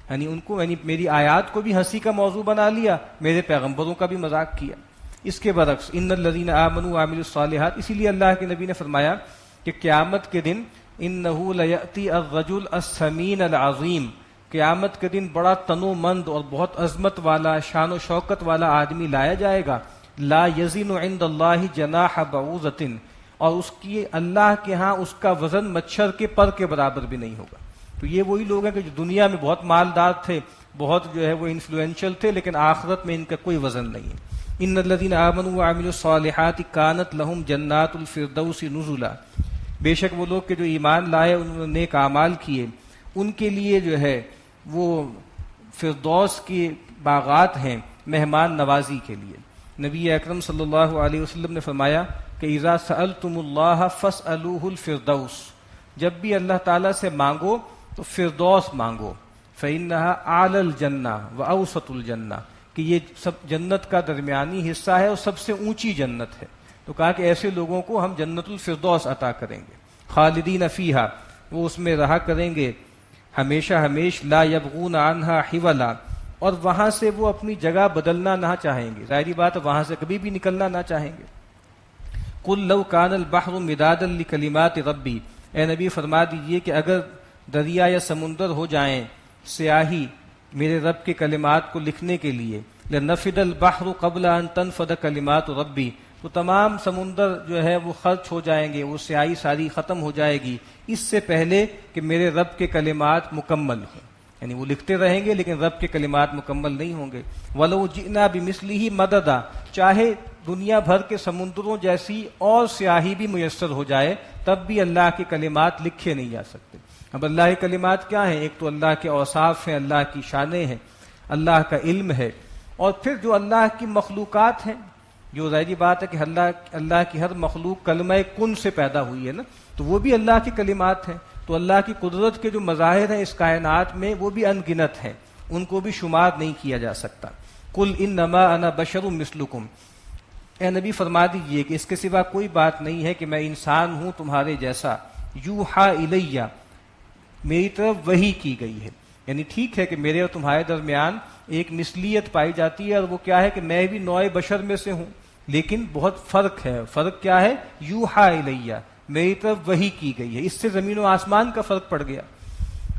یعنی میری آیات کو بھی ہنسی کا موضوع بنا لیا، میرے پیغمبروں کا بھی مذاق کیا۔ اس کے برعکس ان الذین آمنوا وعملوا الصالحات، اسی لیے اللہ کے نبی نے فرمایا کہ قیامت کے دن انہ لیأتی الرجل السمین العظیم، قیامت کے دن بڑا تنو مند اور بہت عظمت والا، شان و شوکت والا آدمی لایا جائے گا، لا یزن عند اللہ جناح بعوضۃ، اور اس کی اللہ کے ہاں اس کا وزن مچھر کے پر کے برابر بھی نہیں ہوگا۔ تو یہ وہی لوگ ہیں کہ جو دنیا میں بہت مالدار تھے، بہت جو ہے وہ انفلوئنشل تھے، لیکن آخرت میں ان کا کوئی وزن نہیں ہے۔ ان الذین آمنوا وعملوا الصالحات کانت لہم جنات الفردوس نزلا، بے شک وہ لوگ کہ جو ایمان لائے، انہوں نے نیک اعمال کیے، ان کے لیے جو ہے وہ فردوس کے باغات ہیں مہمان نوازی کے لیے۔ نبی اکرم صلی اللہ علیہ وسلم نے فرمایا کہ اذا سألتم اللہ فاسألوہ الفردوس، جب بھی اللہ تعالیٰ سے مانگو تو فردوس مانگو، فإنها اعلی الجنہ واوسط الجنہ، کہ یہ سب جنت کا درمیانی حصہ ہے اور سب سے اونچی جنت ہے۔ تو کہا کہ ایسے لوگوں کو ہم جنت الفردوس عطا کریں گے، خالدین فیہا، وہ اس میں رہا کریں گے ہمیشہ ہمیش، لا یبغون عنہا حولا، اور وہاں سے وہ اپنی جگہ بدلنا نہ چاہیں گے، ظاہری بات ہے وہاں سے کبھی بھی نکلنا نہ چاہیں گے۔ قل لو کان البحر مدادا لکلمات ربی، اے نبی فرما دیجئے کہ اگر دریا یا سمندر ہو جائیں سیاہی میرے رب کے کلمات کو لکھنے کے لیے، لنفد البحر قبل ان تنفد کلمات ربی، تو تمام سمندر جو ہے وہ خرچ ہو جائیں گے، وہ سیاہی ساری ختم ہو جائے گی اس سے پہلے کہ میرے رب کے کلمات مکمل ہوں۔ یعنی وہ لکھتے رہیں گے لیکن رب کے کلمات مکمل نہیں ہوں گے۔ وَلَوْ جِئْنَا بِمِثْلِهِ مَدَدًا، چاہے دنیا بھر کے سمندروں جیسی اور سیاہی بھی میسر ہو جائے تب بھی اللہ کے کلمات لکھے نہیں جا سکتے۔ اب اللہ کے کلمات کیا ہیں؟ ایک تو اللہ کے اوصاف ہیں، اللہ کی شانیں ہیں، اللہ کا علم ہے، اور پھر جو اللہ کی مخلوقات ہیں، جو ظاہری بات ہے کہ اللہ کی ہر مخلوق کلمہ کن سے پیدا ہوئی ہے نا، تو وہ بھی اللہ کے کلمات ہیں۔ تو اللہ کی قدرت کے جو مظاہر ہیں اس کائنات میں وہ بھی ان گنت ہیں، ان کو بھی شمار نہیں کیا جا سکتا۔ قل انما انا بشر مثلکم، اے نبی فرما دیجئے کہ اس کے سوا کوئی بات نہیں ہے کہ میں انسان ہوں تمہارے جیسا، یوحا الیہ، میری طرف وحی کی گئی ہے۔ یعنی ٹھیک ہے کہ میرے اور تمہارے درمیان ایک مثلیت پائی جاتی ہے، اور وہ کیا ہے کہ میں بھی نوع بشر میں سے ہوں، لیکن بہت فرق ہے۔ فرق کیا ہے؟ یوحا الیہ، میری طرف وحی کی گئی ہے۔ اس سے زمین و آسمان کا فرق پڑ گیا۔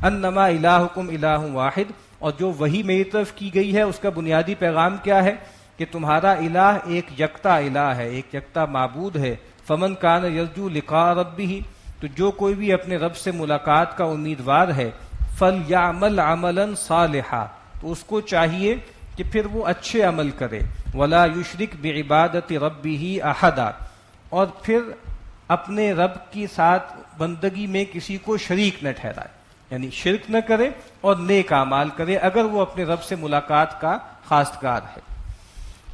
انما الہکم الہ واحد، اور جو وحی میری طرف کی گئی ہے اس کا بنیادی پیغام کیا ہے؟ کہ تمہارا الہ ایک یکتا الہ ہے، ایک یکتا معبود ہے۔ فمن کان یرجو لقاء ربہ، تو جو کوئی بھی اپنے رب سے ملاقات کا امیدوار ہے، فلیعمل عملا صالحا، تو اس کو چاہیے کہ پھر وہ اچھے عمل کرے، ولا یشرک بعبادت ربہ احدا، اور پھر اپنے رب کی ساتھ بندگی میں کسی کو شریک نہ ٹھہرائے، یعنی شرک نہ کرے اور نیک اعمال کرے اگر وہ اپنے رب سے ملاقات کا خواستگار ہے۔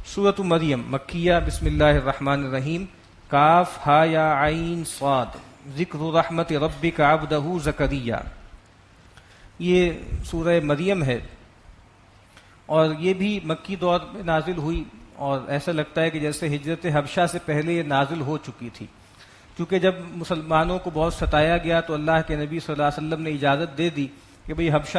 سورۃ مریم مکیہ، بسم اللہ الرحمن الرحیم، کاف ہا یا عین صاد، ذکر رحمت ربک عبدہ زکریا۔ یہ سورہ مریم ہے اور یہ بھی مکی دور میں نازل ہوئی، اور ایسا لگتا ہے کہ جیسے ہجرت حبشہ سے پہلے یہ نازل ہو چکی تھی، کیونکہ جب مسلمانوں کو بہت ستایا گیا تو اللہ کے نبی صلی اللہ علیہ وسلم نے اجازت دے دی کہ بھئی حبشہ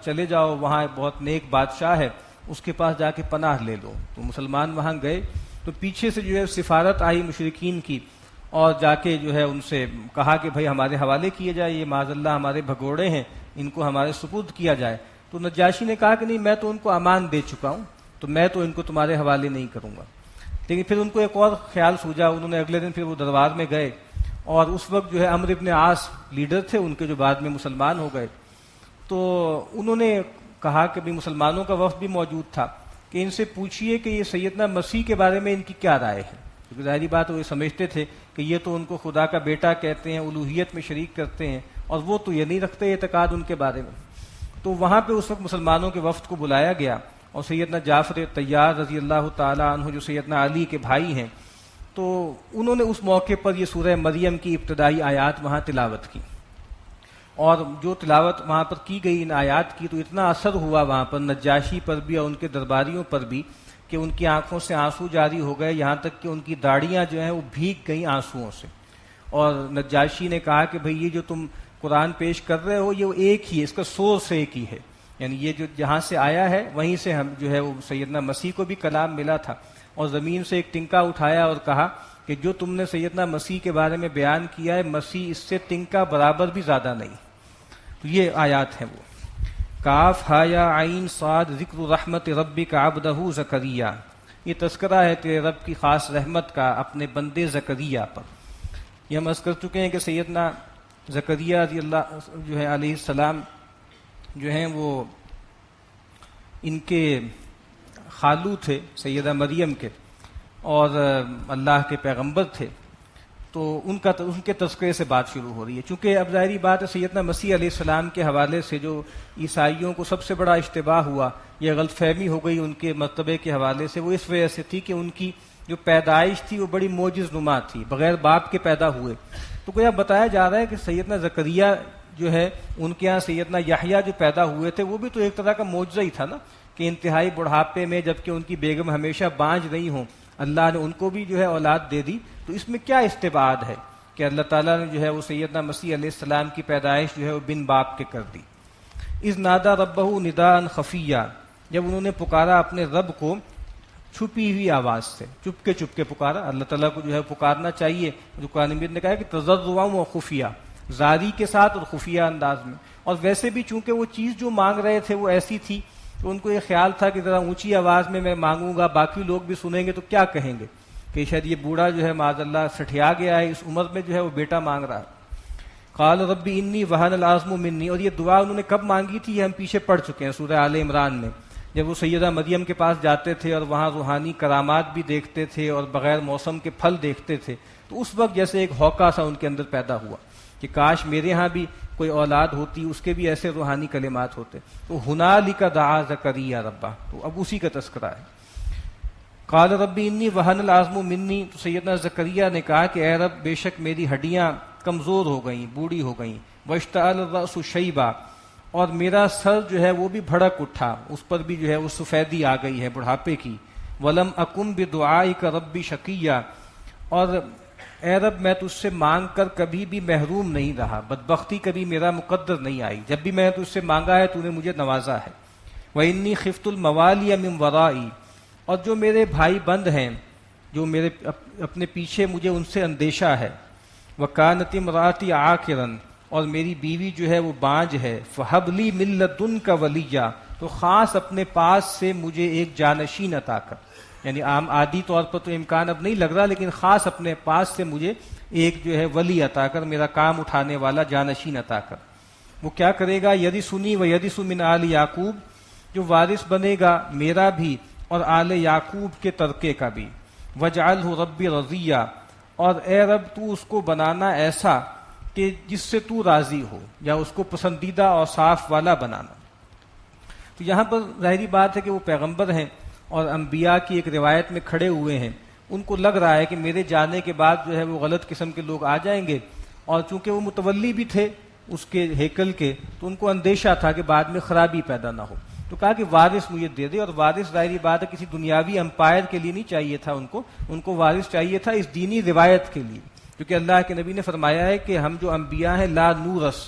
چلے جاؤ، وہاں بہت نیک بادشاہ ہے، اس کے پاس جا کے پناہ لے لو۔ تو مسلمان وہاں گئے تو پیچھے سے جو ہے سفارت آئی مشرکین کی، اور جا کے جو ہے ان سے کہا کہ بھئی ہمارے حوالے کیے جائے، یہ معاذ اللہ ہمارے بھگوڑے ہیں، ان کو ہمارے سپرد کیا جائے۔ تو نجاشی نے کہا کہ نہیں، میں تو ان کو امان دے چکا ہوں، تو میں تو ان کو تمہارے حوالے نہیں کروں گا۔ لیکن پھر ان کو ایک اور خیال سوجا، انہوں نے اگلے دن پھر وہ دربار میں گئے، اور اس وقت جو ہے عمرو ابن عاص لیڈر تھے ان کے، جو بعد میں مسلمان ہو گئے۔ تو انہوں نے کہا کہ بھی مسلمانوں کا وفد بھی موجود تھا کہ ان سے پوچھئے کہ یہ سیدنا مسیح کے بارے میں ان کی کیا رائے ہے، کیونکہ ظاہری بات وہ یہ سمجھتے تھے کہ یہ تو ان کو خدا کا بیٹا کہتے ہیں، الوہیت میں شریک کرتے ہیں، اور وہ تو یہ نہیں رکھتے اعتقاد ان کے بارے میں۔ تو وہاں پہ اس وقت مسلمانوں کے وفد کو بلایا گیا، اور سیدنا جعفر طیار رضی اللہ تعالی عنہ جو سیدنا علی کے بھائی ہیں، تو انہوں نے اس موقع پر یہ سورہ مریم کی ابتدائی آیات وہاں تلاوت کی، اور جو تلاوت وہاں پر کی گئی ان آیات کی، تو اتنا اثر ہوا وہاں پر نجاشی پر بھی اور ان کے درباریوں پر بھی کہ ان کی آنکھوں سے آنسو جاری ہو گئے، یہاں تک کہ ان کی داڑیاں جو ہیں وہ بھیگ گئیں آنسوؤں سے۔ اور نجاشی نے کہا کہ بھئی یہ جو تم قرآن پیش کر رہے ہو یہ ایک ہی ہے، اس کا سورس ایک ہی ہے، یعنی یہ جو جہاں سے آیا ہے وہیں سے ہم جو ہے وہ سیدنا مسیح کو بھی کلام ملا تھا۔ اور زمین سے ایک ٹنکا اٹھایا اور کہا کہ جو تم نے سیدنا مسیح کے بارے میں بیان کیا ہے، مسیح اس سے ٹنکا برابر بھی زیادہ نہیں۔ تو یہ آیات ہیں وہ، کاف ہا یا عین صاد، ذکر رحمت ربک عبدہ زکریا۔ یہ تذکرہ ہے تیرے رب کی خاص رحمت کا اپنے بندے زکریا پر۔ یہ ہم عرض کر چکے ہیں کہ سیدنا زکریہ رضی اللہ جو ہے علیہ السلام جو ہیں وہ ان کے خالو تھے سیدہ مریم کے، اور اللہ کے پیغمبر تھے، تو ان کے تذکرے سے بات شروع ہو رہی ہے۔ چونکہ اب ظاہری بات ہے سیدنا مسیح علیہ السلام کے حوالے سے جو عیسائیوں کو سب سے بڑا اشتباہ ہوا، یہ غلط فہمی ہو گئی ان کے مرتبے کے حوالے سے، وہ اس وجہ سے تھی کہ ان کی جو پیدائش تھی وہ بڑی معجز نما تھی، بغیر باپ کے پیدا ہوئے۔ تو گویا بتایا جا رہا ہے کہ سیدنا زکریہ جو ہے ان کے ہاں سیدنا یحییٰ جو پیدا ہوئے تھے وہ بھی تو ایک طرح کا معجزہ ہی تھا نا، کہ انتہائی بڑھاپے میں جبکہ ان کی بیگم ہمیشہ بانجھ نہیں ہوں، اللہ نے ان کو بھی جو ہے اولاد دے دی۔ تو اس میں کیا استبعاد ہے کہ اللہ تعالیٰ نے جو ہے وہ سیدنا مسیح علیہ السلام کی پیدائش جو ہے وہ بن باپ کے کر دی۔ اذ نادا ربہ نداء خفیہ، جب انہوں نے پکارا اپنے رب کو چھپی ہوئی آواز سے، چپ کے پکارا۔ اللہ تعالیٰ کو جو ہے پکارنا چاہیے، جو قرآن مجید نے کہا ہے کہ تضرعا و خفیہ، زاری کے ساتھ اور خفیہ انداز میں۔ اور ویسے بھی چونکہ وہ چیز جو مانگ رہے تھے وہ ایسی تھی تو ان کو یہ خیال تھا کہ ذرا اونچی آواز میں مانگوں گا، باقی لوگ بھی سنیں گے تو کیا کہیں گے کہ شاید یہ بوڑھا جو ہے معاذ اللہ سٹھیا گیا ہے، اس عمر میں جو ہے وہ بیٹا مانگ رہا ہے۔ قال ربی انی وہن العظم منی، اور یہ دعا انہوں نے کب مانگی تھی یہ ہم پیچھے پڑھ چکے ہیں سورہ آل عمران میں، جب وہ سیدہ مریم کے پاس جاتے تھے اور وہاں روحانی کرامات بھی دیکھتے تھے اور بغیر موسم کے پھل دیکھتے تھے، تو اس وقت جیسے ایک ہوکا سا ان کے اندر پیدا ہوا کہ کاش میرے ہاں بھی کوئی اولاد ہوتی، اس کے بھی ایسے روحانی کلمات ہوتے۔ تو ہنالک دعا زکریہ ربہ، تو اب اسی کا تذکرہ ہے۔ قال ربی انی وہن العظم منی، تو سیدنا زکریہ نے کہا کہ اے رب بے شک میری ہڈیاں کمزور ہو گئیں، بوڑھی ہو گئیں، واشتعل الرأس شیبا، اور میرا سر جو ہے وہ بھی بھڑک اٹھا، اس پر بھی جو ہے وہ سفیدی آ گئی ہے بڑھاپے کی، ولم اکن بدعائک ربی شقیہ، اور اے رب میں تجھ سے مانگ کر کبھی بھی محروم نہیں رہا، بدبختی کبھی میرا مقدر نہیں آئی، جب بھی میں نے تجھ سے مانگا ہے تو نے مجھے نوازا ہے۔ وَإِنِّي خِفْتُ الْمَوَالِيَ مِنْ وَرَائِي، اور جو میرے بھائی بند ہیں جو میرے اپنے پیچھے، مجھے ان سے اندیشہ ہے۔ وَكَانَتِ امْرَأَتِي عَاقِرًا، اور میری بیوی جو ہے وہ بانجھ ہے۔ فَهَبْ لِي مِن لَّدُنْكَ وَلِيًّا، تو خاص اپنے پاس سے مجھے ایک جانشین عطا کر، یعنی عام عادی طور پر تو امکان اب نہیں لگ رہا، لیکن خاص اپنے پاس سے مجھے ایک جو ہے ولی عطا کر، میرا کام اٹھانے والا جانشین عطا کر۔ وہ کیا کرے گا؟ یرثنی ویرث من آل یعقوب، جو وارث بنے گا میرا بھی اور آل یعقوب کے ترکے کا بھی۔ وجعلہ ربی رضیہ، اور اے رب تو اس کو بنانا ایسا کہ جس سے تو راضی ہو، یا اس کو پسندیدہ اور صاف والا بنانا۔ تو یہاں پر ظاہری بات ہے کہ وہ پیغمبر ہیں اور انبیاء کی ایک روایت میں کھڑے ہوئے ہیں، ان کو لگ رہا ہے کہ میرے جانے کے بعد جو ہے وہ غلط قسم کے لوگ آ جائیں گے، اور چونکہ وہ متولی بھی تھے اس کے ہیکل کے، تو ان کو اندیشہ تھا کہ بعد میں خرابی پیدا نہ ہو، تو کہا کہ وارث مجھے دے دے۔ اور وارث ظاہری بات ہے کسی دنیاوی امپائر کے لیے نہیں چاہیے تھا، ان کو وارث چاہیے تھا اس دینی روایت کے لیے، کیونکہ اللہ کے نبی نے فرمایا ہے کہ ہم جو انبیاء ہیں لا نورث،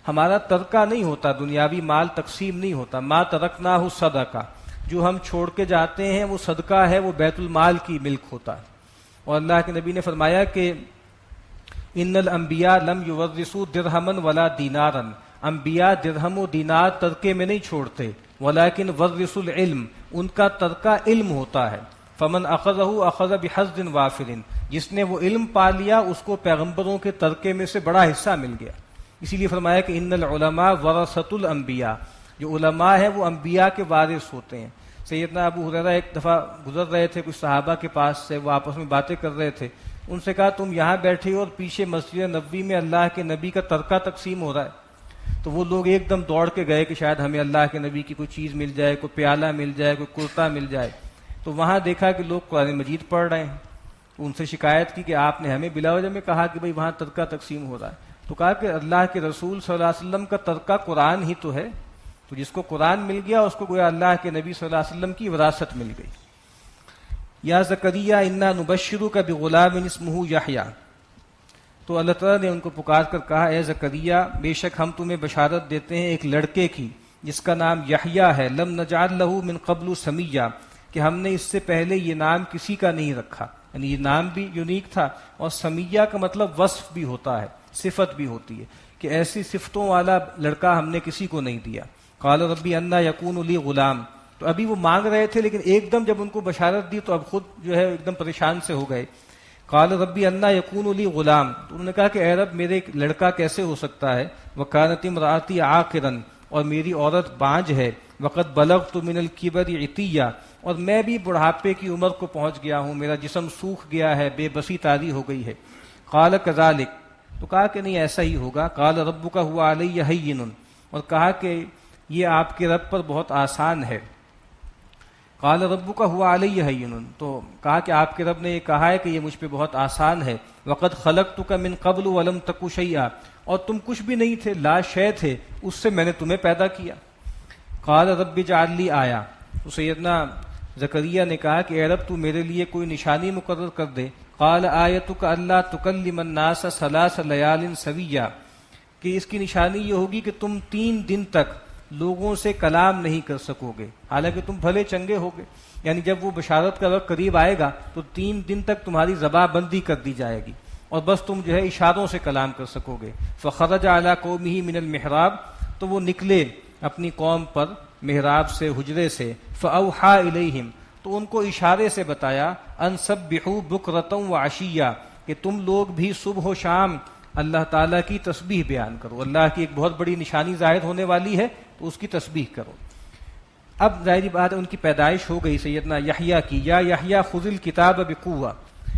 ہمارا ترکہ نہیں ہوتا، دنیاوی مال تقسیم نہیں ہوتا، ما ترکناہ صدقہ، جو ہم چھوڑ کے جاتے ہیں وہ صدقہ ہے، وہ بیت المال کی ملک ہوتا ہے۔ اور اللہ کے نبی نے فرمایا کہ ان الانبیاء لم یورثوا درہما ولا دینارا، انبیاء درہم و دینار ترکے میں نہیں چھوڑتے، ولیکن ورثوا العلم، ان کا ترکہ علم ہوتا ہے، فمن اخذہ اخذ بحظ وافر، جس نے وہ علم پا لیا اس کو پیغمبروں کے ترکے میں سے بڑا حصہ مل گیا۔ اسی لیے فرمایا کہ ان العلماء ورثۃ الانبیاء، جو علماء ہیں وہ انبیاء کے وارث ہوتے ہیں۔ سیدنا ابو ہریرہ ایک دفعہ گزر رہے تھے کچھ صحابہ کے پاس سے، وہ آپس میں باتیں کر رہے تھے، ان سے کہا تم یہاں بیٹھے ہو اور پیچھے مسجد نبوی میں اللہ کے نبی کا ترکہ تقسیم ہو رہا ہے۔ تو وہ لوگ ایک دم دوڑ کے گئے کہ شاید ہمیں اللہ کے نبی کی کوئی چیز مل جائے، کوئی پیالہ مل جائے، کوئی کرتا مل جائے۔ تو وہاں دیکھا کہ لوگ قرآن مجید پڑھ رہے ہیں، تو ان سے شکایت کی کہ آپ نے ہمیں بلا وجہ میں کہا کہ بھئی وہاں ترکہ تقسیم ہو رہا ہے۔ تو کہا کہ اللہ کے رسول صلی اللہ علیہ وسلم کا ترکہ قرآن ہی تو ہے، تو جس کو قرآن مل گیا اس کو گویا اللہ کے نبی صلی اللہ علیہ وسلم کی وراثت مل گئی۔ یا زکریا انا نبشرک بغلام اسمہ یحییٰ، تو اللہ تعالیٰ نے ان کو پکار کر کہا اے زکریا بے شک ہم تمہیں بشارت دیتے ہیں ایک لڑکے کی جس کا نام یحییٰ ہے، لم نجعل لہ من قبل سمیہ، کہ ہم نے اس سے پہلے یہ نام کسی کا نہیں رکھا، یعنی یہ نام بھی یونیک تھا، اور سمیہ کا مطلب وصف بھی ہوتا ہے، صفت بھی ہوتی ہے، کہ ایسی صفتوں والا لڑکا ہم نے کسی کو نہیں دیا۔ قال ربی انا یکون لی غلام، تو ابھی وہ مانگ رہے تھے لیکن ایک دم جب ان کو بشارت دی تو اب خود جو ہے ایک دم پریشان سے ہو گئے۔ قال ربی انا یکون لی غلام، تو انہوں نے کہا کہ اے رب میرے ایک لڑکا کیسے ہو سکتا ہے، وکانت امراتی عاقرا، اور میری عورت بانجھ ہے، وقد بلغت من الکبر عتیہ، اور میں بھی بڑھاپے کی عمر کو پہنچ گیا ہوں، میرا جسم سوکھ گیا ہے، بے بسی طاری ہو گئی ہے۔ قال کذالک، تو کہا کہ نہیں ایسا ہی ہوگا۔ قال ربک هو علی ہین، اور کہا کہ یہ آپ کے رب پر بہت آسان ہے۔ قال ربک هو علی ہین، تو کہا کہ آپ کے رب نے یہ کہا ہے کہ یہ مجھ پہ بہت آسان ہے۔ وقد خلقتک من قبل ولم تک شیئا، اور تم کچھ بھی نہیں تھے، لا شے تھے، اس سے میں نے تمہیں پیدا کیا۔ قال رب اجعل لی آیہ، تو سیدنا زکریا نے کہا کہ اے رب تو میرے لیے کوئی نشانی مقرر کر دے۔ قال آیتک الا تکلم الناس ثلاث لیال سویہ، کہ اس کی نشانی یہ ہوگی کہ تم 3 دن تک لوگوں سے کلام نہیں کر سکو گے، حالانکہ تم بھلے چنگے ہوگے، یعنی جب وہ بشارت کا وقت قریب آئے گا تو 3 دن تک تمہاری زبان بندی کر دی جائے گی، اور بس تم جو ہے اشاروں سے کلام کر سکو گے۔ فخرج علی قومہ من المحراب، تو وہ نکلے اپنی قوم پر محراب سے، حجرے سے، فاوحی الیہم، تو ان کو اشارے سے بتایا، ان سبحوا بکرۃ وعشیہ، کہ تم لوگ بھی صبح و شام اللہ تعالیٰ کی تسبیح بیان کرو، اللہ کی ایک بہت بڑی نشانی ظاہر ہونے والی ہے تو اس کی تسبیح کرو۔ اب ظاہری بات ہے ان کی پیدائش ہو گئی سیدنا یحییٰ کی۔ یا یحییٰ خذ الکتاب بقوہ،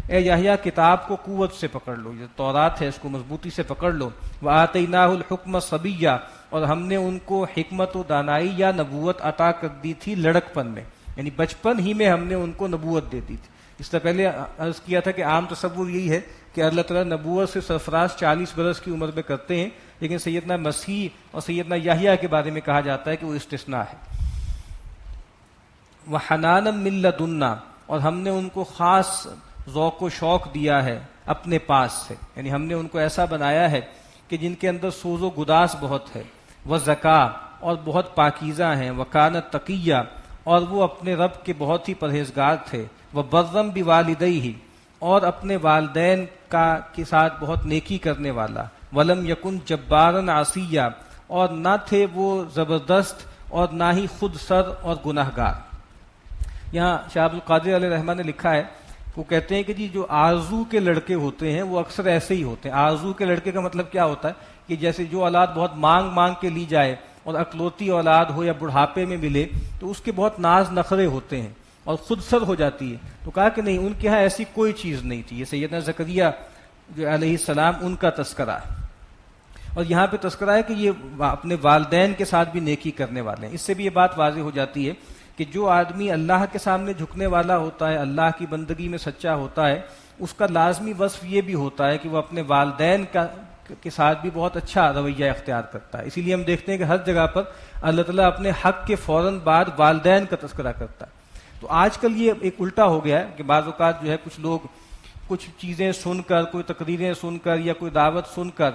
اے یحییٰ کتاب کو قوت سے پکڑ لو، یہ تورات ہے اس کو مضبوطی سے پکڑ لو۔ وآتیناہ الحکم صبیہ، اور ہم نے ان کو حکمت و دانائی یا نبوت عطا کر دی تھی لڑکپن میں، یعنی بچپن ہی میں ہم نے ان کو نبوت دے دی تھی۔ اس سے پہلے عرض کیا تھا کہ عام تصور یہی ہے کہ اللہ تعالیٰ نبوت سے سرفراز 40 برس کی عمر میں کرتے ہیں، لیکن سیدنا مسیح اور سیدنا یحییٰ کے بارے میں کہا جاتا ہے کہ وہ استثناء ہے۔ وحنانا من لدنا، اور ہم نے ان کو خاص ذوق و شوق دیا ہے اپنے پاس سے، یعنی ہم نے ان کو ایسا بنایا ہے کہ جن کے اندر سوز و گداس بہت ہے، وزکا، اور بہت پاکیزہ ہیں، وکانت تقیہ، اور وہ اپنے رب کے بہت ہی پرہیزگار تھے، وبرم بوالدیہ، اور اپنے والدین کے ساتھ بہت نیکی کرنے والا، ولم یکن جبارا عصیہ، اور نہ تھے وہ زبردست اور نہ ہی خود سر اور گناہ گار۔ یہاں شاہ عبد القادر علیہ رحمٰن نے لکھا ہے، وہ کہتے ہیں کہ جی جو آرزو کے لڑکے ہوتے ہیں وہ اکثر ایسے ہی ہوتے ہیں۔ آرزو کے لڑکے کا مطلب کیا ہوتا ہے کہ جیسے جو اولاد بہت مانگ مانگ کے لی جائے اور اکلوتی اولاد ہو یا بڑھاپے میں ملے تو اس کے بہت ناز نخرے ہوتے ہیں، اور خود سر ہو جاتی ہے. تو کہا کہ نہیں، ان کے ہاں ایسی کوئی چیز نہیں تھی. یہ سیدنا زکریا جو علیہ السلام ان کا تذکرہ ہے. اور یہاں پہ تذکرہ ہے کہ یہ اپنے والدین کے ساتھ بھی نیکی کرنے والے ہیں. اس سے بھی یہ بات واضح ہو جاتی ہے کہ جو آدمی اللہ کے سامنے جھکنے والا ہوتا ہے، اللہ کی بندگی میں سچا ہوتا ہے، اس کا لازمی وصف یہ بھی ہوتا ہے کہ وہ اپنے والدین کے ساتھ بھی بہت اچھا رویہ اختیار کرتا ہے. اسی لیے ہم دیکھتے ہیں کہ ہر جگہ پر اللہ تعالیٰ اپنے حق کے فوراً بعد والدین کا تذکرہ کرتا ہے. تو آج کل یہ ایک الٹا ہو گیا ہے کہ بعض اوقات جو ہے کچھ لوگ کچھ چیزیں سن کر، کوئی تقریریں سن کر یا کوئی دعوت سن کر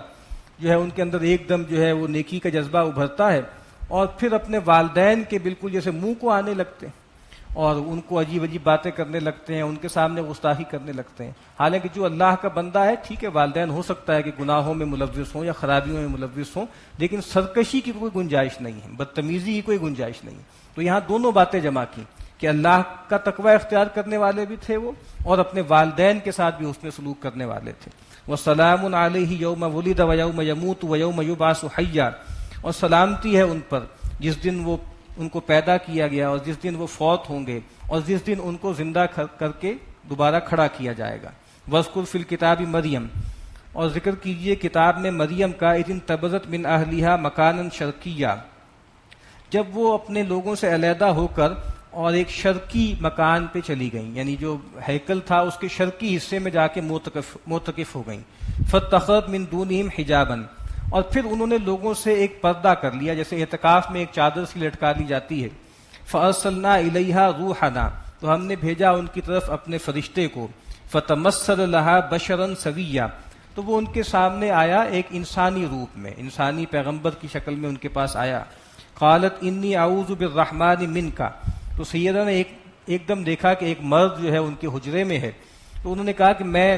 جو ہے ان کے اندر ایک دم جو ہے وہ نیکی کا جذبہ ابھرتا ہے، اور پھر اپنے والدین کے بالکل جیسے منہ کو آنے لگتے ہیں اور ان کو عجیب عجیب باتیں کرنے لگتے ہیں، ان کے سامنے گستاخی کرنے لگتے ہیں. حالانکہ جو اللہ کا بندہ ہے، ٹھیک ہے والدین ہو سکتا ہے کہ گناہوں میں ملوث ہوں یا خرابیوں میں ملوث ہوں، لیکن سرکشی کی کوئی گنجائش نہیں ہے، بدتمیزی کی کوئی گنجائش نہیں ہے. تو یہاں دونوں باتیں جمع کی کہ اللہ کا تقوی اختیار کرنے والے بھی تھے وہ، اور اپنے والدین کے ساتھ بھی حسن سلوک کرنے والے تھے. وَسَلَامٌ عَلَيْهِ يَوْمَ وُلِدَ وَيَوْمَ يَمُوتُ وَيَوْمَ يُبْعَثُ حَيًّا، اور سلامتی ہے ان پر جس دن وہ ان کو پیدا کیا گیا اور جس دن وہ فوت ہوں گے اور جس دن ان کو زندہ کر کے دوبارہ کھڑا کیا جائے گا. وَاذْكُرْ فِي الْكِتَابِ مریم، اور ذکر کیجئے کتاب میں مریم کا، اِذِ انتبذت من اہلہا مکانا شرقیہ، جب وہ اپنے لوگوں سے علیحدہ ہو کر اور ایک شرقی مکان پہ چلی گئیں، یعنی جو ہیکل تھا اس کے شرقی حصے میں جا کے معتکف ہو گئیں. فاتخذت من دونہم حجابا، اور پھر انہوں نے لوگوں سے ایک پردہ کر لیا، جیسے اعتکاف میں ایک چادر سی لٹکا لی جاتی ہے. فارسلنا الیہا روحنا، تو ہم نے بھیجا ان کی طرف اپنے فرشتے کو. فتمثل لہا بشرا سویا، تو وہ ان کے سامنے آیا ایک انسانی روپ میں، انسانی پیغمبر کی شکل میں ان کے پاس آیا. قالت انی اعوذ بالرحمن منک، تو سیدہ نے ایک دم دیکھا کہ ایک مرد جو ہے ان کے حجرے میں ہے، تو انہوں نے کہا کہ میں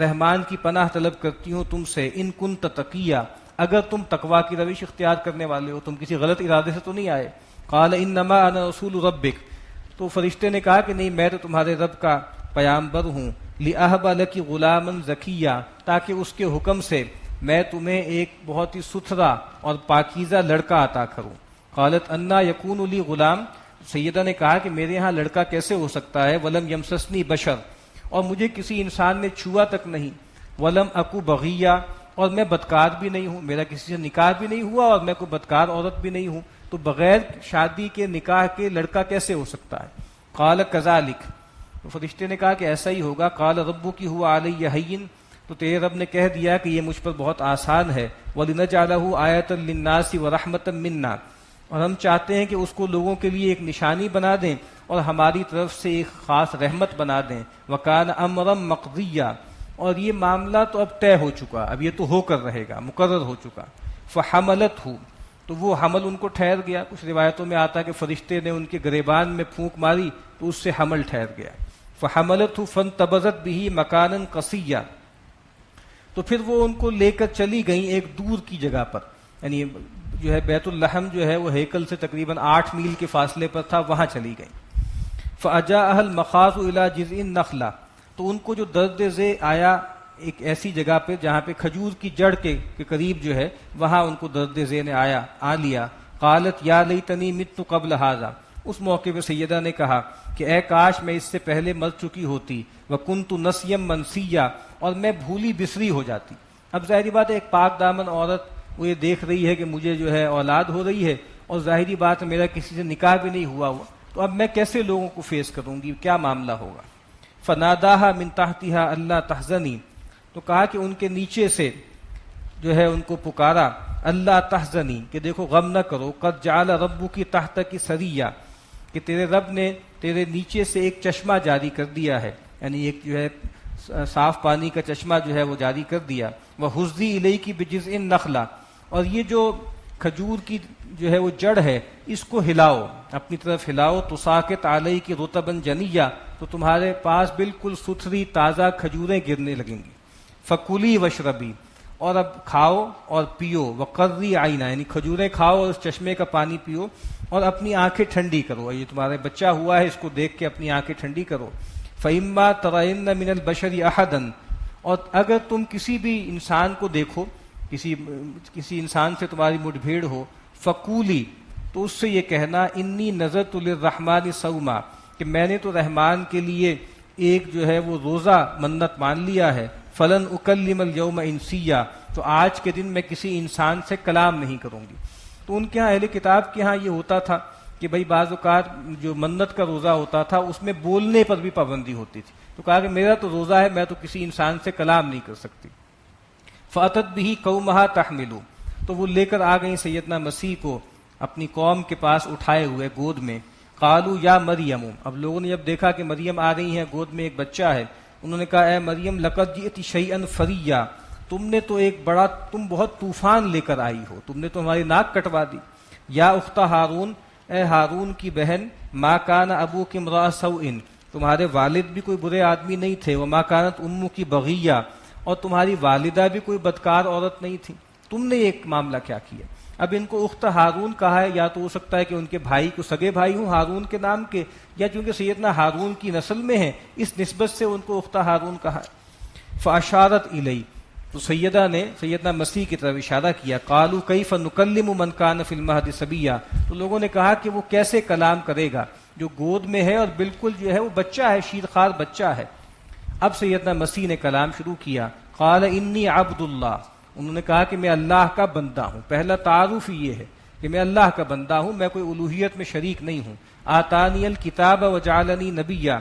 رحمان کی پناہ طلب کرتی ہوں تم سے، ان کنت تقیہ، اگر تم تقوی کی روش اختیار کرنے والے ہو، تم کسی غلط ارادے سے تو نہیں آئے. قال انما انا رسول ربک، تو فرشتے نے کہا کہ نہیں، میں تو تمہارے رب کا پیامبر ہوں. لأہب لک غلاما زکیہ، تاکہ اس کے حکم سے میں تمہیں ایک بہت ہی ستھرا اور پاکیزہ لڑکا عطا کروں. قالت انا یکون لی غلام، سیدہ نے کہا کہ میرے ہاں لڑکا کیسے ہو سکتا ہے. ولم یمسسنی بشر، اور مجھے کسی انسان نے چھوا تک نہیں. ولم اکو بغیہ، اور میں بدکار بھی نہیں ہوں، میرا کسی سے نکاح بھی نہیں ہوا اور میں کوئی بدکار عورت بھی نہیں ہوں. تو بغیر شادی کے نکاح کے لڑکا کیسے ہو سکتا ہے. قال کذالک، تو فرشتے نے کہا کہ ایسا ہی ہوگا. قال ربک هو علی ہین، تو تیرے رب نے کہہ دیا کہ یہ مجھ پر بہت آسان ہے. وَلِنَجْعَلَهُ آیَةً لِلنَّاسِ وَرَحْمَةً مِنَّا، اور ہم چاہتے ہیں کہ اس کو لوگوں کے لیے ایک نشانی بنا دیں اور ہماری طرف سے ایک خاص رحمت بنا دیں. وَكَانَ أَمْرًا مَقْضِيًّا، اور یہ معاملہ تو اب طے ہو چکا، اب یہ تو ہو کر رہے گا، مقرر ہو چکا. فَحَمَلَتْهُ، تو وہ حمل ان کو ٹھہر گیا. کچھ روایتوں میں آتا ہے کہ فرشتے نے ان کے گریبان میں پھونک ماری تو اس سے حمل ٹھہر گیا. فَحَمَلَتْهُ فَانْتَبَذَتْ بِهِ مَكَانًا قَصِيًّا، تو پھر وہ ان کو لے کر چلی گئیں ایک دور کی جگہ پر، یعنی جو ہے بیت اللحم جو ہے وہ ہیکل سے تقریباً 8 میل کے فاصلے پر تھا، وہاں چلی گئیں. فَأَجَاءَهَا الْمَخَاضُ إِلَى جِذْعِ النَّخْلَةِ، تو ان کو جو درد ذیل آیا ایک ایسی جگہ پہ جہاں پہ کھجور کی جڑ کے قریب جو ہے، وہاں ان کو درد ذیل نے آ لیا. قالت یا لیتنی مت قبل ھذا، اس موقع پہ سیدہ نے کہا کہ اے کاش میں اس سے پہلے مر چکی ہوتی. وَكُنْتُ نَسْيًا مَنْسِيًّا، اور میں بھولی بسری ہو جاتی. اب ظاہری بات ہے ایک پاک دامن عورت وہ یہ دیکھ رہی ہے کہ مجھے جو ہے اولاد ہو رہی ہے، اور ظاہری بات ہے میرا کسی سے نکاح بھی نہیں ہوا، تو اب میں کیسے لوگوں کو فیس کروں گی، کیا معاملہ ہوگا. فَنَادَاهَا مِن تَحْتِهَا أَلَّا تَحْزَنِي، تو کہا کہ ان کے نیچے سے جو ہے ان کو پکارا، اللہ تحزنی، کہ دیکھو غم نہ کرو. قد جعل ربک تحتک سریا، کہ تیرے رب نے تیرے نیچے سے ایک چشمہ جاری کر دیا ہے، یعنی ایک جو ہے صاف پانی کا چشمہ جو ہے وہ جاری کر دیا. وَحُزِّی إِلَيْكِ بِجِذْعِ النَّخْلَةِ، اور یہ جو کھجور کی جو ہے وہ جڑ ہے اس کو ہلاؤ، اپنی طرف ہلاؤ. تُسَاقِطْ عَلَيْكِ رُطَبًا جَنِيًّا، تو تمہارے پاس بالکل ستھری تازہ کھجوریں گرنے لگیں گی. فَكُلِي وَاشْرَبِي، اور اب کھاؤ اور پیو. وَقَرِّي عَيْنًا، یعنی کھجوریں کھاؤ اور اس چشمے کا پانی پیو اور اپنی آنکھیں ٹھنڈی کرو. یہ تمہارے بچہ ہوا ہے، اس کو دیکھ کے اپنی آنکھیں ٹھنڈی کرو. فَإِمَّا تَرَيِنَّ مِنَ الْبَشَرِ أَحَدًا، اور اگر تم کسی بھی انسان کو دیکھو، کسی انسان سے تمہاری مٹ بھیڑ ہو، فَقُولِي، تو اس سے یہ کہنا، انی نذرت للرحمن صوما، کہ میں نے تو رحمان کے لیے ایک جو ہے وہ روزہ منت مان لیا ہے، فلن اکلم الیوم انسیہ، تو آج کے دن میں کسی انسان سے کلام نہیں کروں گی۔ تو ان کے ہاں اہل کتاب کے ہاں یہ ہوتا تھا کہ بھئی بعض اوقات جو منت کا روزہ ہوتا تھا اس میں بولنے پر بھی پابندی ہوتی تھی، تو کہا کہ میرا تو روزہ ہے، میں تو کسی انسان سے کلام نہیں کر سکتی۔ فاتت بھی قومہا تحملو، تو وہ لے کر آ گئیں سیدنا مسیح کو اپنی قوم کے پاس اٹھائے ہوئے گود میں۔ قالوا یا مریم، اب لوگوں نے جب دیکھا کہ مریم آ رہی ہیں، گود میں ایک بچہ ہے، انہوں نے کہا اے مریم لقد جئت شیئا فریا، تم بہت طوفان لے کر آئی ہو، تم نے تو ہماری ناک کٹوا دی۔ یا اخت ہارون، اے ہارون کی بہن، ما کان ابوک امرأ سوء، تمہارے والد بھی کوئی برے آدمی نہیں تھے، وما کانت امک بغیہ، اور تمہاری والدہ بھی کوئی بدکار عورت نہیں تھی، تم نے ایک معاملہ کیا کیا؟ اب ان کو اخت ہارون کہا ہے، یا تو ہو سکتا ہے کہ ان کے بھائی کو سگے بھائی ہوں ہارون کے نام کے، یا چونکہ سیدنا ہارون کی نسل میں ہیں اس نسبت سے ان کو اخت ہارون کہا ہے۔ فاشارت الی، تو سیدنا مسیح کی طرف اشارہ کیا۔ قالوا کیف نکلم من کان فی المہد صبیا، تو لوگوں نے کہا کہ وہ کیسے کلام کرے گا جو گود میں ہے اور بالکل جو ہے وہ بچہ ہے، شیرخوار بچہ ہے۔ اب سیدنا مسیح نے کلام شروع کیا۔ قال انی عبد اللہ، انہوں نے کہا کہ میں اللہ کا بندہ ہوں۔ پہلا تعارف ہی یہ ہے کہ میں اللہ کا بندہ ہوں، میں کوئی الوہیت میں شریک نہیں ہوں۔ آتانی الکتاب وجعلنی نبیا،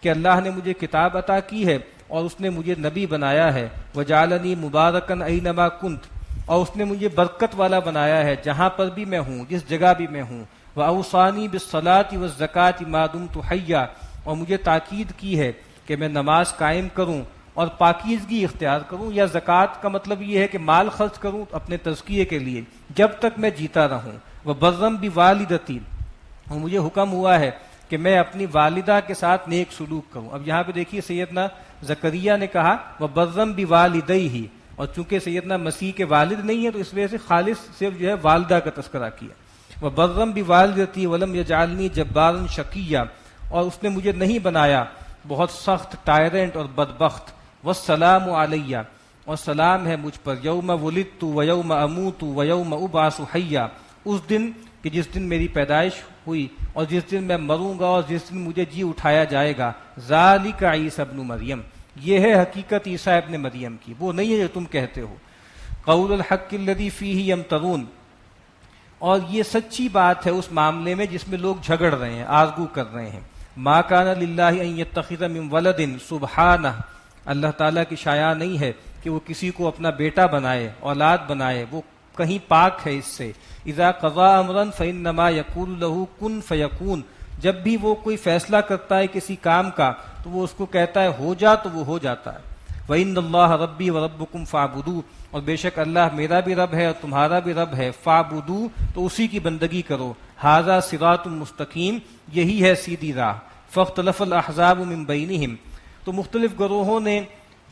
کہ اللہ نے مجھے کتاب عطا کی ہے اور اس نے مجھے نبی بنایا ہے۔ وجعلنی مبارکن اینما کنت، اور اس نے مجھے برکت والا بنایا ہے جہاں پر بھی میں ہوں، جس جگہ بھی میں ہوں۔ واوصانی بالصلاۃ والزکاۃ ما دمت حیا، اور مجھے تاکید کی ہے کہ میں نماز قائم کروں اور پاکیزگی اختیار کروں، یا زکوٰۃ کا مطلب یہ ہے کہ مال خرچ کروں اپنے تزکیے کے لیے جب تک میں جیتا رہوں۔ وبرم بوالدتی، اور مجھے حکم ہوا ہے کہ میں اپنی والدہ کے ساتھ نیک سلوک کروں۔ اب یہاں پہ دیکھیے سیدنا زکریا نے کہا وبرم بوالدیہ، اور چونکہ سیدنا مسیح کے والد نہیں ہے تو اس وجہ سے خالص صرف جو ہے والدہ کا تذکرہ کیا۔ وبرم بوالدتی ولم یجعلنی جبارا شقیا، اور اس نے مجھے نہیں بنایا بہت سخت ٹائرنٹ اور بدبخت۔ والسلام علیہ، اور سلام ہے مجھ پر، یوم ولدت و یوم اموت و یوم ابعث حیا، اس دن کہ جس دن میری پیدائش ہوئی اور جس دن میں مروں گا اور جس دن مجھے جی اٹھایا جائے گا۔ ذالک عیسی ابن مریم، یہ ہے حقیقت عیسیٰ ابن مریم کی، وہ نہیں ہے جو تم کہتے ہو۔ قول الحق الذی فیہ یمترون، اور یہ سچی بات ہے اس معاملے میں جس میں لوگ جھگڑ رہے ہیں، آرگو کر رہے ہیں۔ ما کان للہ ان یتخذ من ولد سبحانہ، اللہ تعالیٰ کی شایع نہیں ہے کہ وہ کسی کو اپنا بیٹا بنائے، اولاد بنائے، وہ کہیں پاک ہے اس سے۔ اذا قضا امرا فانما یقول له کن فیکون، جب بھی وہ کوئی فیصلہ کرتا ہے کسی کام کا تو وہ اس کو کہتا ہے ہو جا تو وہ ہو جاتا ہے۔ وَإِنَّ اللَّهَ رَبِّي وَرَبُّكُمْ فَاعْبُدُوهُ، اور بے شک اللہ میرا بھی رب ہے اور تمہارا بھی رب ہے۔ فَاعْبُدُوهُ، تو اسی کی بندگی کرو۔ هَذَا صِرَاطٌ مستقیم، یہی ہے سیدھی راہ۔ فَاخْتَلَفَ الْأَحْزَابُ مِن بَيْنِهِمْ، تو مختلف گروہوں نے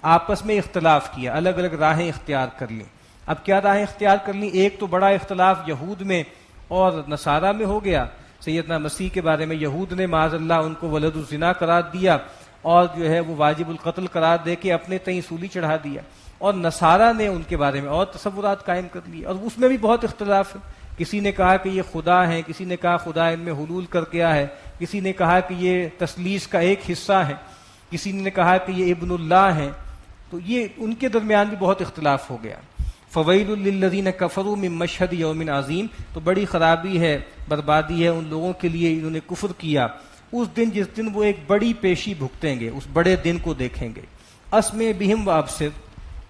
آپس میں اختلاف کیا، الگ الگ راہیں اختیار کر لیں۔ اب کیا راہیں اختیار کر لیں؟ ایک تو بڑا اختلاف یہود میں اور نصارہ میں ہو گیا، سیدنا مسیح کے بارے میں یہود نے معاذ اللہ ان کو ولد الزنا قرار دیا اور جو ہے وہ واجب القتل قرار دے کے اپنے تئیں سولی چڑھا دیا، اور نصارہ نے ان کے بارے میں اور تصورات قائم کر لیے، اور اس میں بھی بہت اختلاف ہے۔ کسی نے کہا کہ یہ خدا ہیں، کسی نے کہا خدا ان میں حلول کر کے ہے، کسی نے کہا کہ یہ تثلیث کا ایک حصہ ہے، کسی نے کہا کہ یہ ابن اللہ ہیں، تو یہ ان کے درمیان بھی بہت اختلاف ہو گیا۔ فویل للذین کفروا من مشہد یوم عظیم، تو بڑی خرابی ہے، بربادی ہے ان لوگوں کے لیے انہوں نے کفر کیا اس دن جس دن وہ ایک بڑی پیشی بھگتیں گے، اس بڑے دن کو دیکھیں گے۔ اسمع بہم وابصر،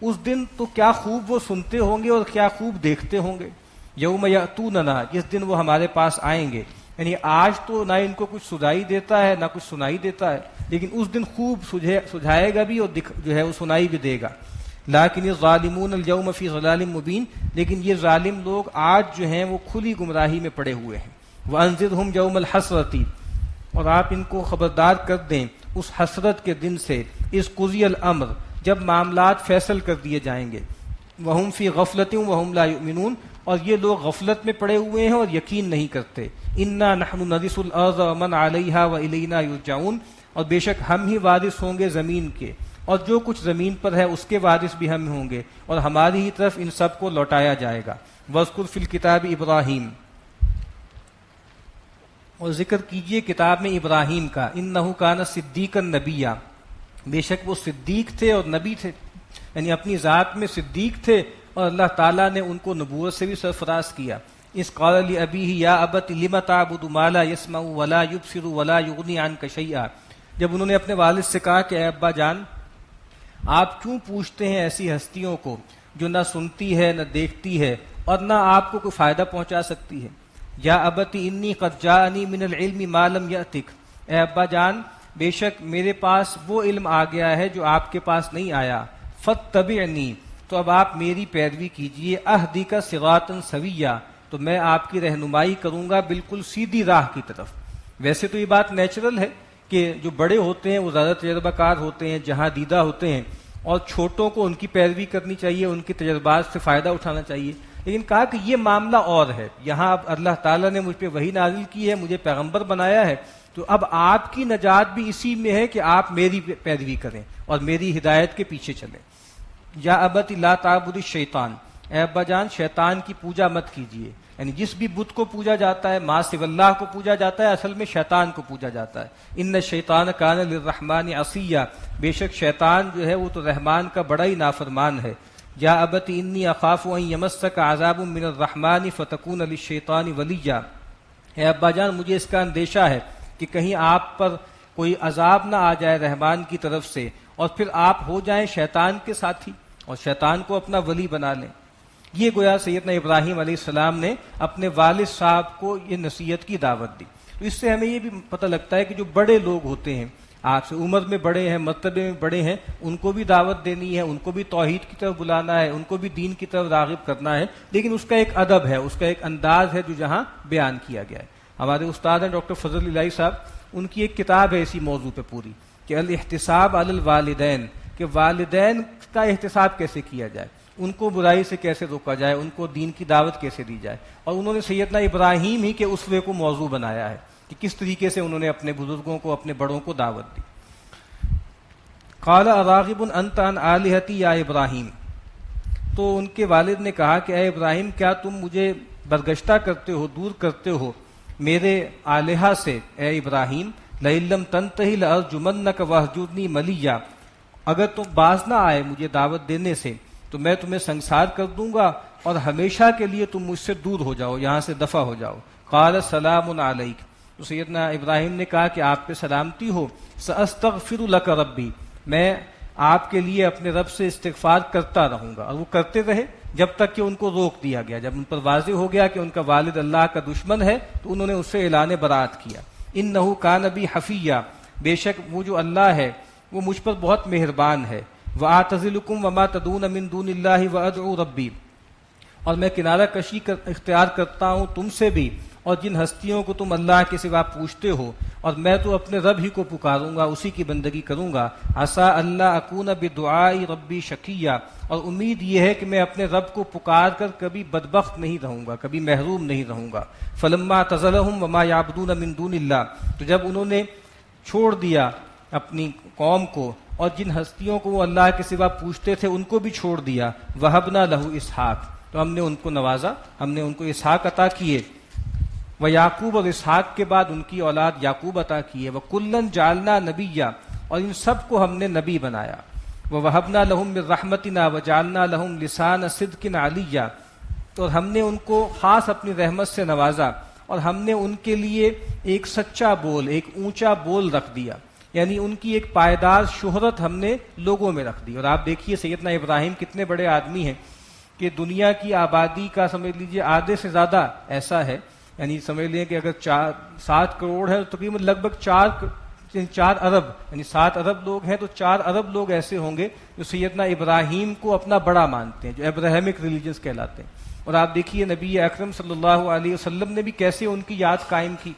اس دن تو کیا خوب وہ سنتے ہوں گے اور کیا خوب دیکھتے ہوں گے۔ یوم یأتوننا، جس دن وہ ہمارے پاس آئیں گے، یعنی آج تو نہ ان کو کچھ سنائی دیتا ہے نہ کچھ سنائی دیتا ہے، لیکن اس دن خوب سجھائے گا بھی اور جو ہے وہ سنائی بھی دے گا۔ لیکن الظالمون اليوم فی ضلال مبین، لیکن یہ ظالم لوگ آج جو ہیں وہ کھلی گمراہی میں پڑے ہوئے ہیں۔ وانذرہم یوم الحسرۃ، اور آپ ان کو خبردار کر دیں اس حسرت کے دن سے، اس قضی الامر، جب معاملات فیصل کر دیے جائیں گے۔ وہم فی غفلۃ وہم لا یؤمنون، اور یہ لوگ غفلت میں پڑے ہوئے ہیں اور یقین نہیں کرتے۔ انا نحن نرث الارض ومن علیہا والینا یرجعون، اور بے شک ہم ہی وارث ہوں گے زمین کے، اور جو کچھ زمین پر ہے اس کے وارث بھی ہم ہوں گے، اور ہماری ہی طرف ان سب کو لوٹایا جائے گا۔ واذکر فی الکتاب ابراہیم، اور ذکر کیجئے کتاب میں ابراہیم کا، انہ کان صدیقا نبیا، بے شک وہ صدیق تھے اور نبی تھے، یعنی اپنی ذات میں صدیق تھے اور اللہ تعالیٰ نے ان کو نبوت سے بھی سرفراز کیا۔ اس قال لأبیہ یا ابت لم تعبد ما لا يسمع ولا يبصر ولا یغنی عنک شیئا، جب انہوں نے اپنے والد سے کہا کہ اے ابا جان آپ کیوں پوچھتے ہیں ایسی ہستیوں کو جو نہ سنتی ہے نہ دیکھتی ہے اور نہ آپ کو کوئی فائدہ پہنچا سکتی ہے۔ یا ابت انی قد جاءنی من العلم ما لم یأتک، اے ابا جان بے شک میرے پاس وہ علم آ گیا ہے جو آپ کے پاس نہیں آیا، فاتبعنی، تو اب آپ میری پیروی کیجئے، اہدک صراطا سویا، تو میں آپ کی رہنمائی کروں گا بالکل سیدھی راہ کی طرف۔ ویسے تو یہ بات نیچرل ہے کہ جو بڑے ہوتے ہیں وہ زیادہ تجربہ کار ہوتے ہیں، جہاں دیدہ ہوتے ہیں، اور چھوٹوں کو ان کی پیروی کرنی چاہیے، ان کے تجربات سے فائدہ اٹھانا چاہیے، لیکن کہا کہ یہ معاملہ اور ہے، یہاں اب اللہ تعالیٰ نے مجھ پہ وحی نازل کی ہے، مجھے پیغمبر بنایا ہے، تو اب آپ کی نجات بھی اسی میں ہے کہ آپ میری پیروی کریں اور میری ہدایت کے پیچھے چلیں۔ یا ابت لا تعبد الشیطان، اے ابا جان شیطان کی پوجا مت کیجیے، یعنی جس بھی بت کو پوجا جاتا ہے، ما سوی اللہ کو پوجا جاتا ہے، اصل میں شیطان کو پوجا جاتا ہے۔ ان الشیطان کان للرحمن عصیا، بے شک شیطان جو ہے وہ تو رحمان کا بڑا ہی نافرمان ہے۔ یا ابت انی اخاف ان یمسک عذاب من الرحمن فتکون للشیطان ولیا، اے ابا جان مجھے اس کا اندیشہ ہے کہ کہیں آپ پر کوئی عذاب نہ آ جائے رحمان کی طرف سے اور پھر آپ ہو جائیں شیطان کے ساتھی اور شیطان کو اپنا ولی بنا لیں۔ یہ گویا سیدنا ابراہیم علیہ السلام نے اپنے والد صاحب کو یہ نصیحت کی دعوت دی۔ تو اس سے ہمیں یہ بھی پتہ لگتا ہے کہ جو بڑے لوگ ہوتے ہیں، آپ سے عمر میں بڑے ہیں، مرتبے میں بڑے ہیں، ان کو بھی دعوت دینی ہے، ان کو بھی توحید کی طرف بلانا ہے، ان کو بھی دین کی طرف راغب کرنا ہے، لیکن اس کا ایک ادب ہے، اس کا ایک انداز ہے جو جہاں بیان کیا گیا ہے۔ ہمارے استاد ہیں ڈاکٹر فضل الہی صاحب، ان کی ایک کتاب ہے اسی موضوع پہ پوری، کہ الاحتساب علی الوالدین، کہ والدین کا احتساب کیسے کیا جائے، ان کو برائی سے کیسے روکا جائے، ان کو دین کی دعوت کیسے دی جائے، اور انہوں نے سیدنا ابراہیم ہی کے اسوے کو موضوع بنایا ہے کہ کس طریقے سے انہوں نے اپنے بزرگوں کو، اپنے بڑوں کو دعوت دی۔ قال اراغب انت عن آلہتی یا ابراہیم، تو ان کے والد نے کہا کہ اے ابراہیم کیا تم مجھے برگشتہ کرتے ہو، دور کرتے ہو میرے آلہہ سے، اے ابراہیم لئن لم تنتہی لارجمنک واہجرنی ملیا، اگر تم باز نہ آئے مجھے دعوت دینے سے تو میں تمہیں سنسار کر دوں گا اور ہمیشہ کے لیے تم مجھ سے دور ہو جاؤ، یہاں سے دفع ہو جاؤ۔ قال سلام علیک، تو سیدنا ابراہیم نے کہا کہ آپ پہ سلامتی ہو، ساستغفر لک ربی، میں آپ کے لیے اپنے رب سے استغفار کرتا رہوں گا، اور وہ کرتے رہے جب تک کہ ان کو روک دیا گیا۔ جب ان پر واضح ہو گیا کہ ان کا والد اللہ کا دشمن ہے تو انہوں نے اس سے اعلان برات کیا۔ انہ کان بی حفیہ، بے شک وہ جو اللہ ہے وہ مجھ پر بہت مہربان ہے۔ وَأَعْتَزِلُكُمْ وَمَا تَدْعُونَ مِن دُونِ اللَّهِ وَأَدْعُو رَبِّي، اور میں کنارہ کشی اختیار کرتا ہوں تم سے بھی اور جن ہستیوں کو تم اللہ کے سوا پوچھتے ہو، اور میں تو اپنے رب ہی کو پکاروں گا، اسی کی بندگی کروں گا۔ عسیٰ اللہ اکون بدعاء ربی شقیہ، اور امید یہ ہے کہ میں اپنے رب کو پکار کر کبھی بدبخت نہیں رہوں گا، کبھی محروم نہیں رہوں گا۔ فلما اعتزلہم وما یعبدون من دون اللہ، تو جب انہوں نے چھوڑ دیا اپنی قوم کو اور جن ہستیوں کو وہ اللہ کے سوا پوچھتے تھے ان کو بھی چھوڑ دیا، وَهَبْنَا لَهُ اسحاق، تو ہم نے ان کو نوازا، ہم نے ان کو اسحاق عطا کیے، وَيَعْقُوبَ، اور اسحاق کے بعد ان کی اولاد یعقوب عطا کیے، وَكُلًّا جَعَلْنَا نَبِيًّا، اور ان سب کو ہم نے نبی بنایا، وَوَهَبْنَا لَهُم مِّن رَحْمَتِنَا وَجَعَلْنَا لَهُمْ لِسَانَ صِدْقٍ عَلِيًّا، تو ہم نے ان کو خاص اپنی رحمت سے نوازا اور ہم نے ان کے لیے ایک سچا بول، ایک اونچا بول رکھ دیا، یعنی ان کی ایک پائیدار شہرت ہم نے لوگوں میں رکھ دی۔ اور آپ دیکھیے سیدنا ابراہیم کتنے بڑے آدمی ہیں کہ دنیا کی آبادی کا سمجھ لیجئے آدھے سے زیادہ ایسا ہے، یعنی سمجھ لیں کہ اگر 7 کروڑ ہے تو تقریباً لگ بھگ 4 ارب، یعنی 7 ارب لوگ ہیں تو 4 ارب لوگ ایسے ہوں گے جو سیدنا ابراہیم کو اپنا بڑا مانتے ہیں، جو ابراہیمک ریلیجنس کہلاتے ہیں۔ اور آپ دیکھیے نبی اکرم صلی اللہ علیہ وسلم نے بھی کیسے ان کی یاد قائم کی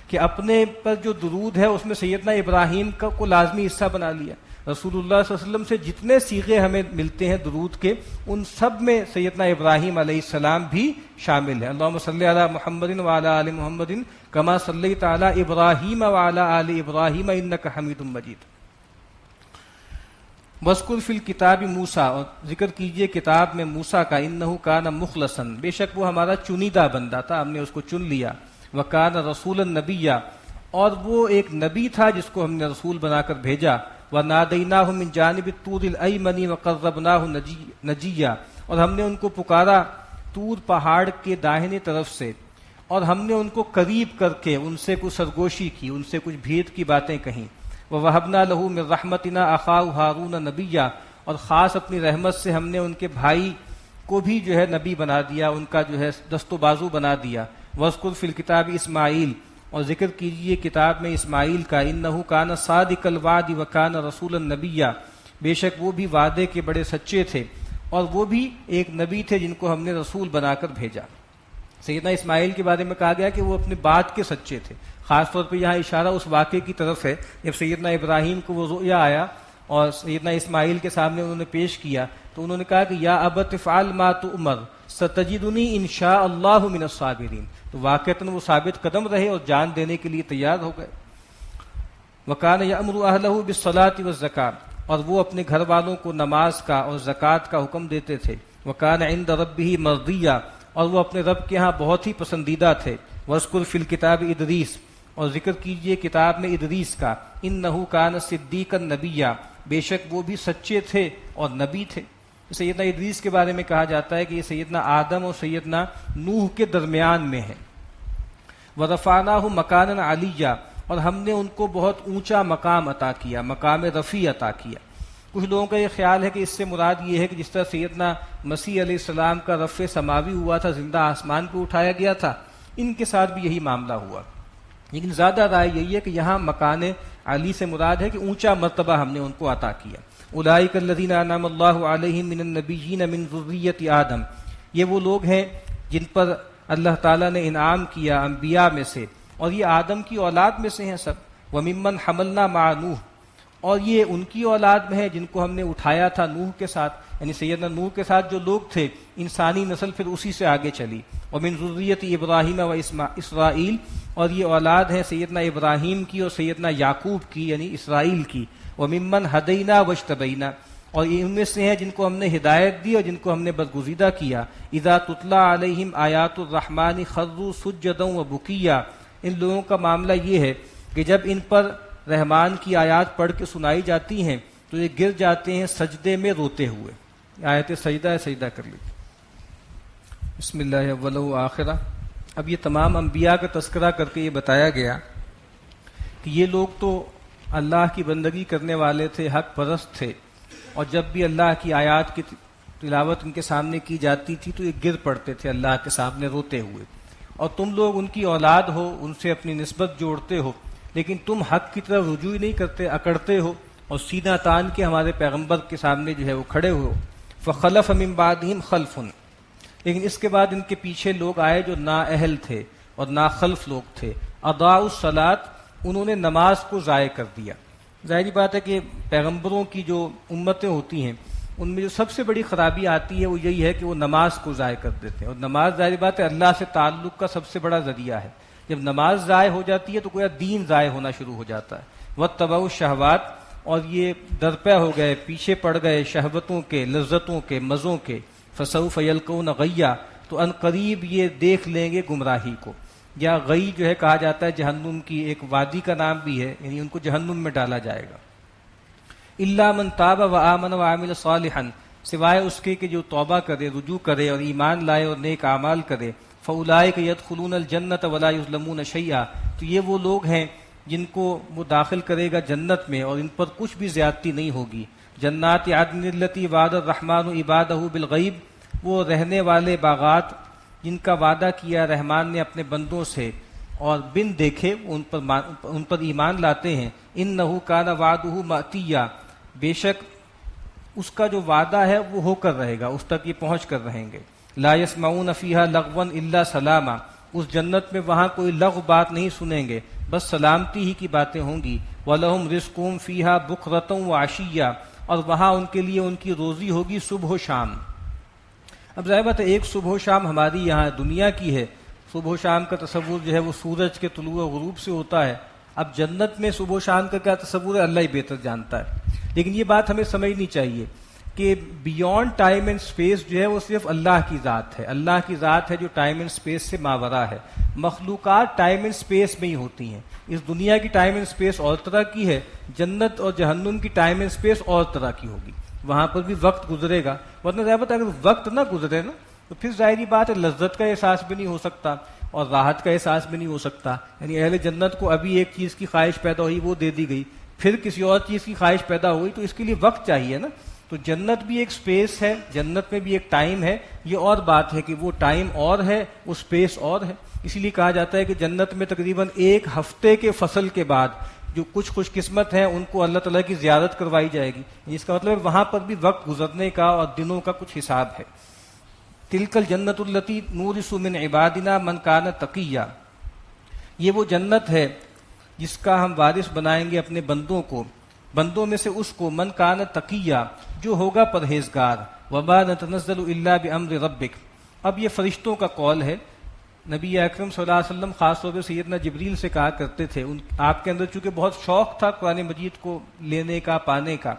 کہ اپنے پر جو درود ہے اس میں سیدنا ابراہیم کو لازمی حصہ بنا لیا۔ رسول اللہ صلی اللہ علیہ وسلم سے جتنے صیغے ہمیں ملتے ہیں درود کے، ان سب میں سیدنا ابراہیم علیہ السلام بھی شامل ہیں۔ اللہم صلی علی محمد وعلی آل محمد کما صلیت علی ابراہیم وعلی آل ابراہیم انک حمید مجید۔ وَاذْكُرْ فِي الْكِتَابِ موسیٰ، اور ذکر کیجئے کتاب میں موسیٰ کا، انہ کان مخلصا، بے شک وہ ہمارا چنیدہ بندہ تھا، ہم نے اس کو چن لیا۔ وکان رسولا نبیا، اور وہ ایک نبی تھا جس کو ہم نے رسول بنا کر بھیجا، وَنَادَيْنَاهُ مِنْ جَانِبِ الطُّورِ الْأَيْمَنِ وَقَرَّبْنَاهُ نَجِيًّا، اور ہم نے ان کو پکارا طور پہاڑ کے داہنی طرف سے، اور ہم نے ان کو قریب کر کے ان سے کچھ سرگوشی کی، ان سے کچھ بھید کی باتیں کہیں۔ وَوَهَبْنَا لَهُ مِنْ رَحْمَتِنَا أَخَاهُ هَارُونَ نَبِيًّا، اور خاص اپنی رحمت سے ہم نے ان کے بھائی کو بھی جو ہے نبی بنا دیا، ان کا جو ہے دست و بازو بنا دیا۔ وَاذْكُرْ فِي الْكِتَابِ اسماعیل، اور ذکر کیجئے کتاب میں اسماعیل کا، إِنَّهُ كَانَ صَادِقَ الْوَعْدِ وَكَانَ رَسُولًا نَبِيًّا، بے شک وہ بھی وعدے کے بڑے سچے تھے اور وہ بھی ایک نبی تھے جن کو ہم نے رسول بنا کر بھیجا۔ سیدنا اسماعیل کے بارے میں کہا گیا کہ وہ اپنی بات کے سچے تھے، خاص طور پہ یہاں اشارہ اس واقعے کی طرف ہے جب سیدنا ابراہیم کو وہ رؤیا آیا اور سیدنا اسماعیل کے سامنے انہوں نے پیش کیا تو انہوں نے کہا کہ یا ابت افعل ما تؤمر ستجدنی ان شاء اللہ من الصابرین، تو واقعتاً وہ ثابت قدم رہے اور جان دینے کے لیے تیار ہو گئے۔ وکان یأمر اہلہ بالصلاۃ والزکاۃ، اور وہ اپنے گھر والوں کو نماز کا اور زکوٰۃ کا حکم دیتے تھے۔ وکان عند ربہ مرضیہ، اور وہ اپنے رب کے ہاں بہت ہی پسندیدہ تھے۔ واذکر فی الکتاب ادریس، اور ذکر کیجئے کتاب میں ادریس کا، انہ کان صدیقا نبیا، بے شک وہ بھی سچے تھے اور نبی تھے۔ سیدنا ادریس کے بارے میں کہا جاتا ہے کہ یہ سیدنا آدم اور سیدنا نوح کے درمیان میں ہے۔ وَرَفَعْنَاهُ مَكَانًا عَلِيًّا، اور ہم نے ان کو بہت اونچا مقام عطا کیا، مقام رفیع عطا کیا۔ کچھ لوگوں کا یہ خیال ہے کہ اس سے مراد یہ ہے کہ جس طرح سیدنا مسیح علیہ السلام کا رفع سماوی ہوا تھا، زندہ آسمان پہ اٹھایا گیا تھا، ان کے ساتھ بھی یہی معاملہ ہوا، لیکن زیادہ رائے یہی ہے کہ یہاں مکان علی سے مراد ہے کہ اونچا مرتبہ ہم نے ان کو عطا کیا۔ اولئک الذین انعم اللہ علیہم من النبیین من ذریۃ آدم، یہ وہ لوگ ہیں جن پر اللہ تعالیٰ نے انعام کیا انبیاء میں سے، اور یہ آدم کی اولاد میں سے ہیں سب۔ وممن حملنا مع نوح، اور یہ ان کی اولاد میں ہے جن کو ہم نے اٹھایا تھا نوح کے ساتھ، یعنی سیدنا نوح کے ساتھ جو لوگ تھے، انسانی نسل پھر اسی سے آگے چلی۔ ومن ذریۃ ابراہیم و اسرائیل، اور یہ اولاد ہیں سیدنا ابراہیم کی اور سیدنا یعقوب کی یعنی اسرائیل کی۔ وممن ہدینا واجتبینا، اور ان میں سے ہیں جن کو ہم نے ہدایت دی اور جن کو ہم نے برگزیدہ کیا۔ اذا تتلی علیہم آیات الرحمن خروا سجدا وبکیا، ان لوگوں کا معاملہ یہ ہے کہ جب ان پر رحمان کی آیات پڑھ کے سنائی جاتی ہیں تو یہ گر جاتے ہیں سجدے میں روتے ہوئے۔ آیت سجدہ ہے، سجدہ کر لیجیے۔ بسم اللہ اولہ و آخرہ۔ اب یہ تمام انبیاء کا تذکرہ کر کے یہ بتایا گیا کہ یہ لوگ تو اللہ کی بندگی کرنے والے تھے، حق پرست تھے، اور جب بھی اللہ کی آیات کی تلاوت ان کے سامنے کی جاتی تھی تو یہ گر پڑتے تھے اللہ کے سامنے روتے ہوئے۔ اور تم لوگ ان کی اولاد ہو، ان سے اپنی نسبت جوڑتے ہو، لیکن تم حق کی طرف رجوع ہی نہیں کرتے، اکڑتے ہو اور سینہ تان کے ہمارے پیغمبر کے سامنے جو ہے وہ کھڑے ہو۔ فخلف من بعدہم خلف، لیکن اس کے بعد ان کے پیچھے لوگ آئے جو نااہل تھے اور ناخلف لوگ تھے۔ اضاعوا الصلاۃ، انہوں نے نماز کو ضائع کر دیا۔ ظاہری بات ہے کہ پیغمبروں کی جو امتیں ہوتی ہیں ان میں جو سب سے بڑی خرابی آتی ہے وہ یہی ہے کہ وہ نماز کو ضائع کر دیتے ہیں، اور نماز ظاہری بات ہے اللہ سے تعلق کا سب سے بڑا ذریعہ ہے۔ جب نماز ضائع ہو جاتی ہے تو گویا دین ضائع ہونا شروع ہو جاتا ہے۔ واتبعوا الشہوات، اور یہ درپے ہو گئے، پیچھے پڑ گئے شہوتوں کے، لذتوں کے، مزوں کے۔ فسوف یلقون غیا، تو ان قریب یہ دیکھ لیں گے گمراہی کو۔ یا غی جو ہے کہا جاتا ہے جہنم کی ایک وادی کا نام بھی ہے، یعنی ان کو جہنم میں ڈالا جائے گا۔ الا من تاب وآمن وعمل صالحا، سوائے اس کے کہ جو توبہ کرے، رجوع کرے اور ایمان لائے اور نیک اعمال کرے۔ فاولئک يدخلون الجنۃ ولا یظلمون شیئا، تو یہ وہ لوگ ہیں جن کو وہ داخل کرے گا جنت میں اور ان پر کچھ بھی زیادتی نہیں ہوگی۔ جنات عدن التی وعد الرحمن عبادہ بالغیب، وہ رہنے والے باغات جن کا وعدہ کیا رحمان نے اپنے بندوں سے اور بن دیکھے ان پر ایمان لاتے ہیں۔ انہ کان وعدہ مأتیا، بے شک اس کا جو وعدہ ہے وہ ہو کر رہے گا، اس تک یہ پہنچ کر رہیں گے۔ لا یسمعون فیہا لغوا الا سلاما، اس جنت میں وہاں کوئی لغو بات نہیں سنیں گے، بس سلامتی ہی کی باتیں ہوں گی۔ وَلَهُمْ رِزْقُهُمْ فِيهَا بُكْرَةً وَعَشِيًّا، اور وہاں ان کے لیے ان کی روزی ہوگی صبح و شام۔ اب ظاہر بات ہے ایک صبح و شام ہماری یہاں دنیا کی ہے، صبح و شام کا تصور جو ہے وہ سورج کے طلوع و غروب سے ہوتا ہے۔ اب جنت میں صبح و شام کا کیا تصور ہے اللہ ہی بہتر جانتا ہے، لیکن یہ بات ہمیں سمجھنی چاہیے کہ بیونڈ ٹائم اینڈ اسپیس جو ہے وہ صرف اللہ کی ذات ہے. اللہ کی ذات ہے جو ٹائم اینڈ اسپیس سے ماورا ہے. مخلوقات ٹائم اینڈ اسپیس میں ہی ہوتی ہیں. اس دنیا کی ٹائم اینڈ اسپیس اور طرح کی ہے، جنت اور جہنم کی ٹائم اینڈ اسپیس اور طرح کی ہوگی. وہاں پر بھی وقت گزرے گا، ورنہ ضابط اگر وقت نہ گزرے نا تو پھر ظاہری بات ہے لذت کا احساس بھی نہیں ہو سکتا اور راحت کا احساس بھی نہیں ہو سکتا. یعنی اہل جنت کو ابھی ایک چیز کی خواہش پیدا ہوئی، وہ دے دی گئی، پھر کسی اور چیز کی خواہش پیدا ہوئی، تو اس کے لیے وقت چاہیے نا. تو جنت بھی ایک سپیس ہے، جنت میں بھی ایک ٹائم ہے. یہ اور بات ہے کہ وہ ٹائم اور ہے، وہ سپیس اور ہے. اسی لیے کہا جاتا ہے کہ جنت میں تقریباً 1 ہفتے کے فصل کے بعد جو کچھ خوش قسمت ہیں ان کو اللہ تعالیٰ کی زیارت کروائی جائے گی. اس کا مطلب ہے وہاں پر بھی وقت گزرنے کا اور دنوں کا کچھ حساب ہے. تلک الجنت التی نورث من عبادنا من کان تقیا، یہ وہ جنت ہے جس کا ہم وارث بنائیں گے اپنے بندوں کو، بندوں میں سے اس کو من کان تقیا جو ہوگا پرہیزگار. وما نتنزل الا بامر ربک. اب یہ فرشتوں کا قول ہے. نبی اکرم صلی اللہ علیہ وسلم خاص طور پہ سیدنا جبریل سے کہا کرتے تھے، آپ کے اندر چونکہ بہت شوق تھا قرآن مجید کو لینے کا، پانے کا،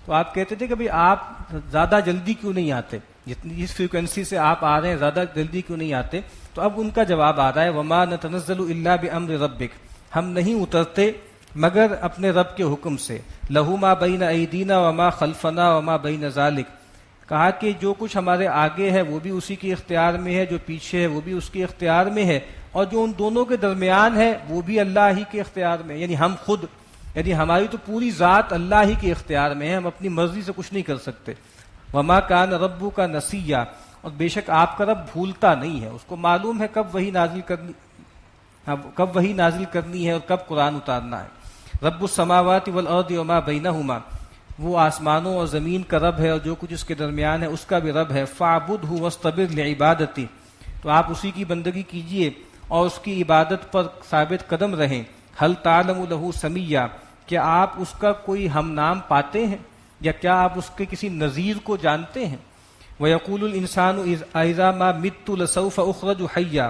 تو آپ کہتے تھے کہ بھئی آپ زیادہ جلدی کیوں نہیں آتے، جتنی جس فریکوینسی سے آپ آ رہے ہیں زیادہ جلدی کیوں نہیں آتے. تو اب ان کا جواب آ رہا ہے وما نتنزل الا بامر ربک، ہم نہیں اترتے مگر اپنے رب کے حکم سے. لہ ما بین ایدینا وما خلفنا وما بین ذلک، کہا کہ جو کچھ ہمارے آگے ہے وہ بھی اسی کے اختیار میں ہے، جو پیچھے ہے وہ بھی اس کے اختیار میں ہے، اور جو ان دونوں کے درمیان ہے وہ بھی اللہ ہی کے اختیار میں. یعنی ہم خود، یعنی ہماری تو پوری ذات اللہ ہی کے اختیار میں ہے، ہم اپنی مرضی سے کچھ نہیں کر سکتے. وما کان ربک نسیا، اور بے شک آپ کا رب بھولتا نہیں ہے، اس کو معلوم ہے کب وحی نازل کرنی ہے اور کب قرآن اتارنا ہے. رب السماوات والارض وما بینہما، وہ آسمانوں اور زمین کا رب ہے اور جو کچھ اس کے درمیان ہے اس کا بھی رب ہے. فاعبدہ واصطبر لعبادتہ، تو آپ اسی کی بندگی کیجئے اور اس کی عبادت پر ثابت قدم رہیں. هل تعلم له سمیا، کیا آپ اس کا کوئی ہم نام پاتے ہیں یا کیا آپ اس کے کسی نظیر کو جانتے ہیں. وَيَقُولُ الْإِنسَانُ إِذَا مَا مِتُّ لَسَوْفَ أُخْرَجُ حَيًّا،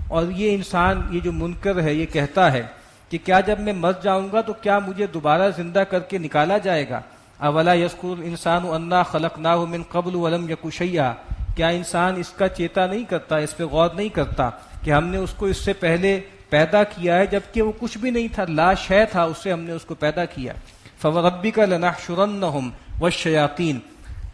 اور یہ انسان، یہ جو منکر ہے، یہ کہتا ہے کہ کیا جب میں مر جاؤں گا تو کیا مجھے دوبارہ زندہ کر کے نکالا جائے گا. اولا یذکر الانسان انا خلقناہ من قبل ولم یک شیئا، کیا انسان اس کا چیتا نہیں کرتا، اس پہ غور نہیں کرتا کہ ہم نے اس کو اس سے پہلے پیدا کیا ہے جبکہ وہ کچھ بھی نہیں تھا، لا شے تھا، اس سے ہم نے اس کو پیدا کیا. فوربک لنحشرنہم والشیاطین،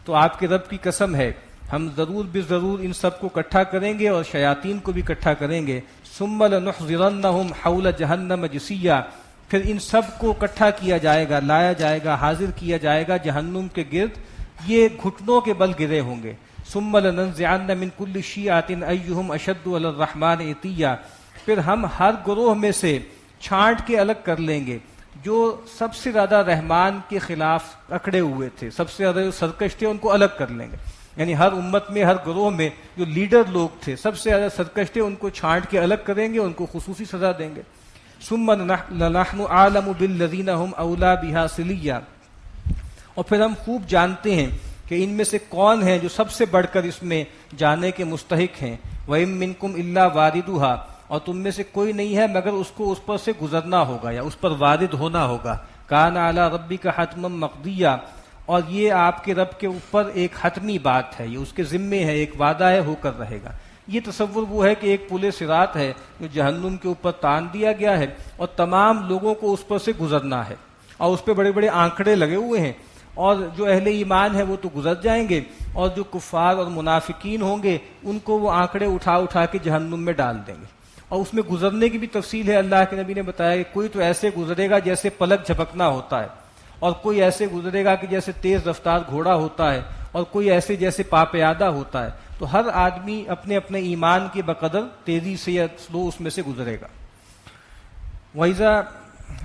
تو آپ کے رب کی قسم ہے ہم ضرور بضرور ان سب کو اکٹھا کریں گے اور شیاطین کو بھی اکٹھا کریں گے. ثم لنحضرنہم حول جہنم جثیا، پھر ان سب کو اکٹھا کیا جائے گا، لایا جائے گا، حاضر کیا جائے گا جہنم کے گرد، یہ گھٹنوں کے بل گرے ہوں گے. ثم لننزعن من كل شیعۃ ایہم اشد علی الرحمن عتیا، پھر ہم ہر گروہ میں سے چھانٹ کے الگ کر لیں گے جو سب سے زیادہ رحمان کے خلاف اکڑے ہوئے تھے، سب سے زیادہ جو سرکش تھے ان کو الگ کر لیں گے. یعنی ہر امت میں، ہر گروہ میں جو لیڈر لوگ تھے، سب سے زیادہ سرکش تھے، ان کو چھانٹ کے الگ کریں گے، ان کو خصوصی سزا دیں گے. ثم لنحن اعلم بالذین هم اولی بها صلیا، اور پھر ہم خوب جانتے ہیں کہ ان میں سے کون ہیں جو سب سے بڑھ کر اس میں جانے کے مستحق ہیں. وَإِن مِّنكُمْ إِلَّا وَارِدُهَا، اور تم میں سے کوئی نہیں ہے مگر اس کو اس پر سے گزرنا ہوگا یا اس پر وارد ہونا ہوگا. کان علی ربک حتما مقضیا، اور یہ آپ کے رب کے اوپر ایک حتمی بات ہے، یہ اس کے ذمے ہے، ایک وعدہ ہے، ہو کر رہے گا. یہ تصور وہ ہے کہ ایک پل صراط ہے جو جہنم کے اوپر تان دیا گیا ہے اور تمام لوگوں کو اس پر سے گزرنا ہے، اور اس پہ بڑے بڑے آنکڑے لگے ہوئے ہیں، اور جو اہل ایمان ہے وہ تو گزر جائیں گے، اور جو کفار اور منافقین ہوں گے ان کو وہ آنکڑے اٹھا اٹھا کے جہنم میں ڈال دیں گے. اور اس میں گزرنے کی بھی تفصیل ہے. اللہ کے نبی نے بتایا کہ کوئی تو ایسے گزرے گا جیسے پلک جھپکنا ہوتا ہے، اور کوئی ایسے گزرے گا کہ جیسے تیز رفتار گھوڑا ہوتا ہے، اور کوئی ایسے جیسے پاپیادہ ہوتا ہے. تو ہر آدمی اپنے اپنے ایمان کے بقدر تیزی سے یا سلو اس میں سے گزرے گا. وَإِذَا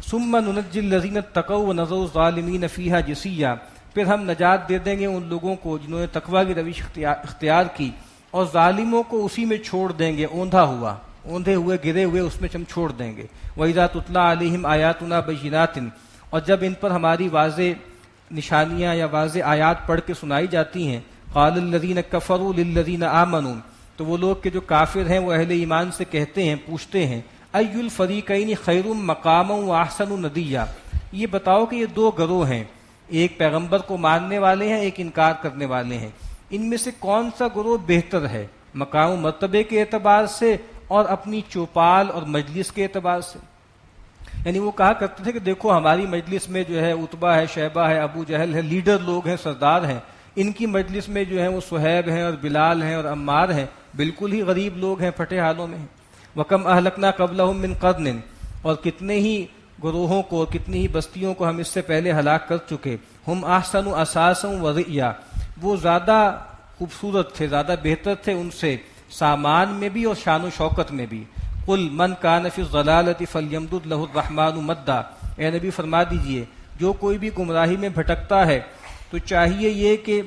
ثُمَّ نُنَجِّي الَّذِينَ اتَّقَوْا وَنَذَرُ الظَّالِمِينَ فِيهَا جِثِيًّا، پھر ہم نجات دے دیں گے ان لوگوں کو جنہوں نے تقویٰ کی روش اختیار کی، اور ظالموں کو اسی میں چھوڑ دیں گے، اوندھے ہوئے گرے ہوئے اس میں ہم چھوڑ دیں گے. وَإِذَا تُتْلَىٰ عَلَيْهِمْ آيَاتُنَا بَيِّنَاتٍ، اور جب ان پر ہماری واضح نشانیاں یا واضح آیات پڑھ کے سنائی جاتی ہیں، قال الذین کفروا للذین آمنوا، تو وہ لوگ کہ جو کافر ہیں وہ اہل ایمان سے کہتے ہیں، پوچھتے ہیں، ای الفریقین خیر مقاما واحسن ندیا، یہ بتاؤ کہ یہ دو گروہ ہیں، ایک پیغمبر کو ماننے والے ہیں، ایک انکار کرنے والے ہیں، ان میں سے کون سا گروہ بہتر ہے مقام و مرتبے کے اعتبار سے اور اپنی چوپال اور مجلس کے اعتبار سے؟ یعنی وہ کہا کرتے تھے کہ دیکھو ہماری مجلس میں جو ہے عتبہ ہے، شیبہ ہے، ابو جہل ہے، لیڈر لوگ ہیں، سردار ہیں، ان کی مجلس میں جو ہے وہ صہیب ہیں اور بلال ہیں اور عمار ہیں، بالکل ہی غریب لوگ ہیں، پھٹے حالوں میں ہیں۔ وَكَمْ أَهْلَكْنَا قَبْلَهُم مِّن قَرْنٍ، اور کتنے ہی گروہوں کو، کتنی ہی بستیوں کو ہم اس سے پہلے ہلاک کر چکے۔ ہم احسن اساسا ورئیا، وہ زیادہ خوبصورت تھے، زیادہ بہتر تھے ان سے سامان میں بھی اور شان و شوکت میں بھی۔ قل من کان فی الضلالۃ فلیمدد لہ الرحمن مدا، اے نبی فرما دیجئے جو کوئی بھی گمراہی میں بھٹکتا ہے تو چاہیے یہ کہ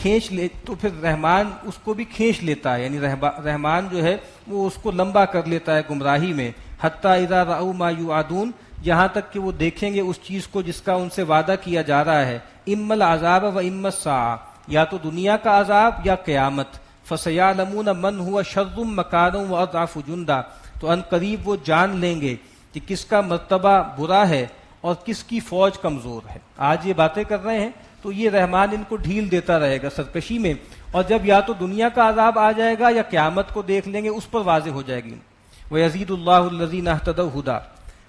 کھینچ لے، تو پھر رحمان اس کو بھی کھینچ لیتا ہے، یعنی رحمان جو ہے وہ اس کو لمبا کر لیتا ہے گمراہی میں۔ حتی اذا رأوا ما یوعدون، یہاں تک کہ وہ دیکھیں گے اس چیز کو جس کا ان سے وعدہ کیا جا رہا ہے۔ اما العذاب و اما الساعہ، یا تو دنیا کا عذاب یا قیامت۔ فسیعلمون من هو شر مکانا واضعف جندا، تو ان قریب وہ جان لیں گے کہ کس کا مرتبہ برا ہے اور کس کی فوج کمزور ہے۔ آج یہ باتیں کر رہے ہیں تو یہ رحمان ان کو ڈھیل دیتا رہے گا سرکشی میں، اور جب یا تو دنیا کا عذاب آ جائے گا یا قیامت کو دیکھ لیں گے، اس پر واضح ہو جائے گی۔ وَيَزِيدُ اللَّهُ الَّذِينَ اهْتَدَوْا هُدًى،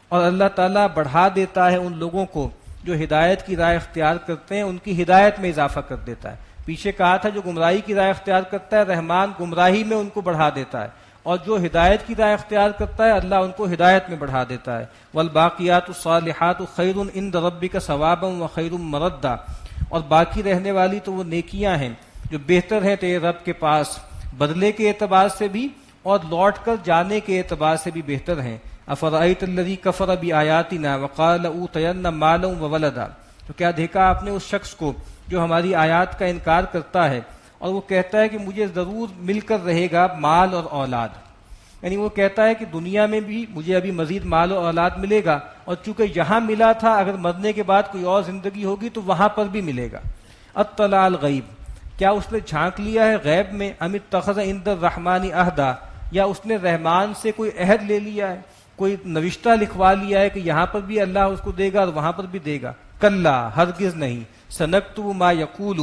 اور اللہ تعالیٰ بڑھا دیتا ہے ان لوگوں کو جو ہدایت کی راہ اختیار کرتے ہیں، ان کی ہدایت میں اضافہ کر دیتا ہے۔ پیچھے کہا تھا جو گمراہی کی راہ اختیار کرتا ہے رحمان گمراہی میں ان کو بڑھا دیتا ہے، اور جو ہدایت کی راہ اختیار کرتا ہے اللہ ان کو ہدایت میں بڑھا دیتا ہے۔ والباقیات الصالحات خیر عند ربک ثوابا وخیر مردا، اور باقی رہنے والی تو وہ نیکیاں ہیں جو بہتر ہیں تیرے رب کے پاس بدلے کے اعتبار سے بھی اور لوٹ کر جانے کے اعتبار سے بھی بہتر ہیں۔ افرأیت الذی کفر بآیاتنا وقال لأوتین مالا وولدا، تو کیا دیکھا آپ نے اس شخص کو جو ہماری آیات کا انکار کرتا ہے اور وہ کہتا ہے کہ مجھے ضرور مل کر رہے گا مال اور اولاد، یعنی وہ کہتا ہے کہ دنیا میں بھی مجھے ابھی مزید مال و اولاد ملے گا، اور چونکہ یہاں ملا تھا اگر مرنے کے بعد کوئی اور زندگی ہوگی تو وہاں پر بھی ملے گا۔ اطلع الغیب، کیا اس نے جھانک لیا ہے غیب میں؟ ام اتخذ عند الرحمن عہدا، یا اس نے رحمان سے کوئی عہد لے لیا ہے، کوئی نوشتہ لکھوا لیا ہے کہ یہاں پر بھی اللہ اس کو دے گا اور وہاں پر بھی دے گا؟ کلا، ہرگز نہیں۔ سنکتب ما یقول،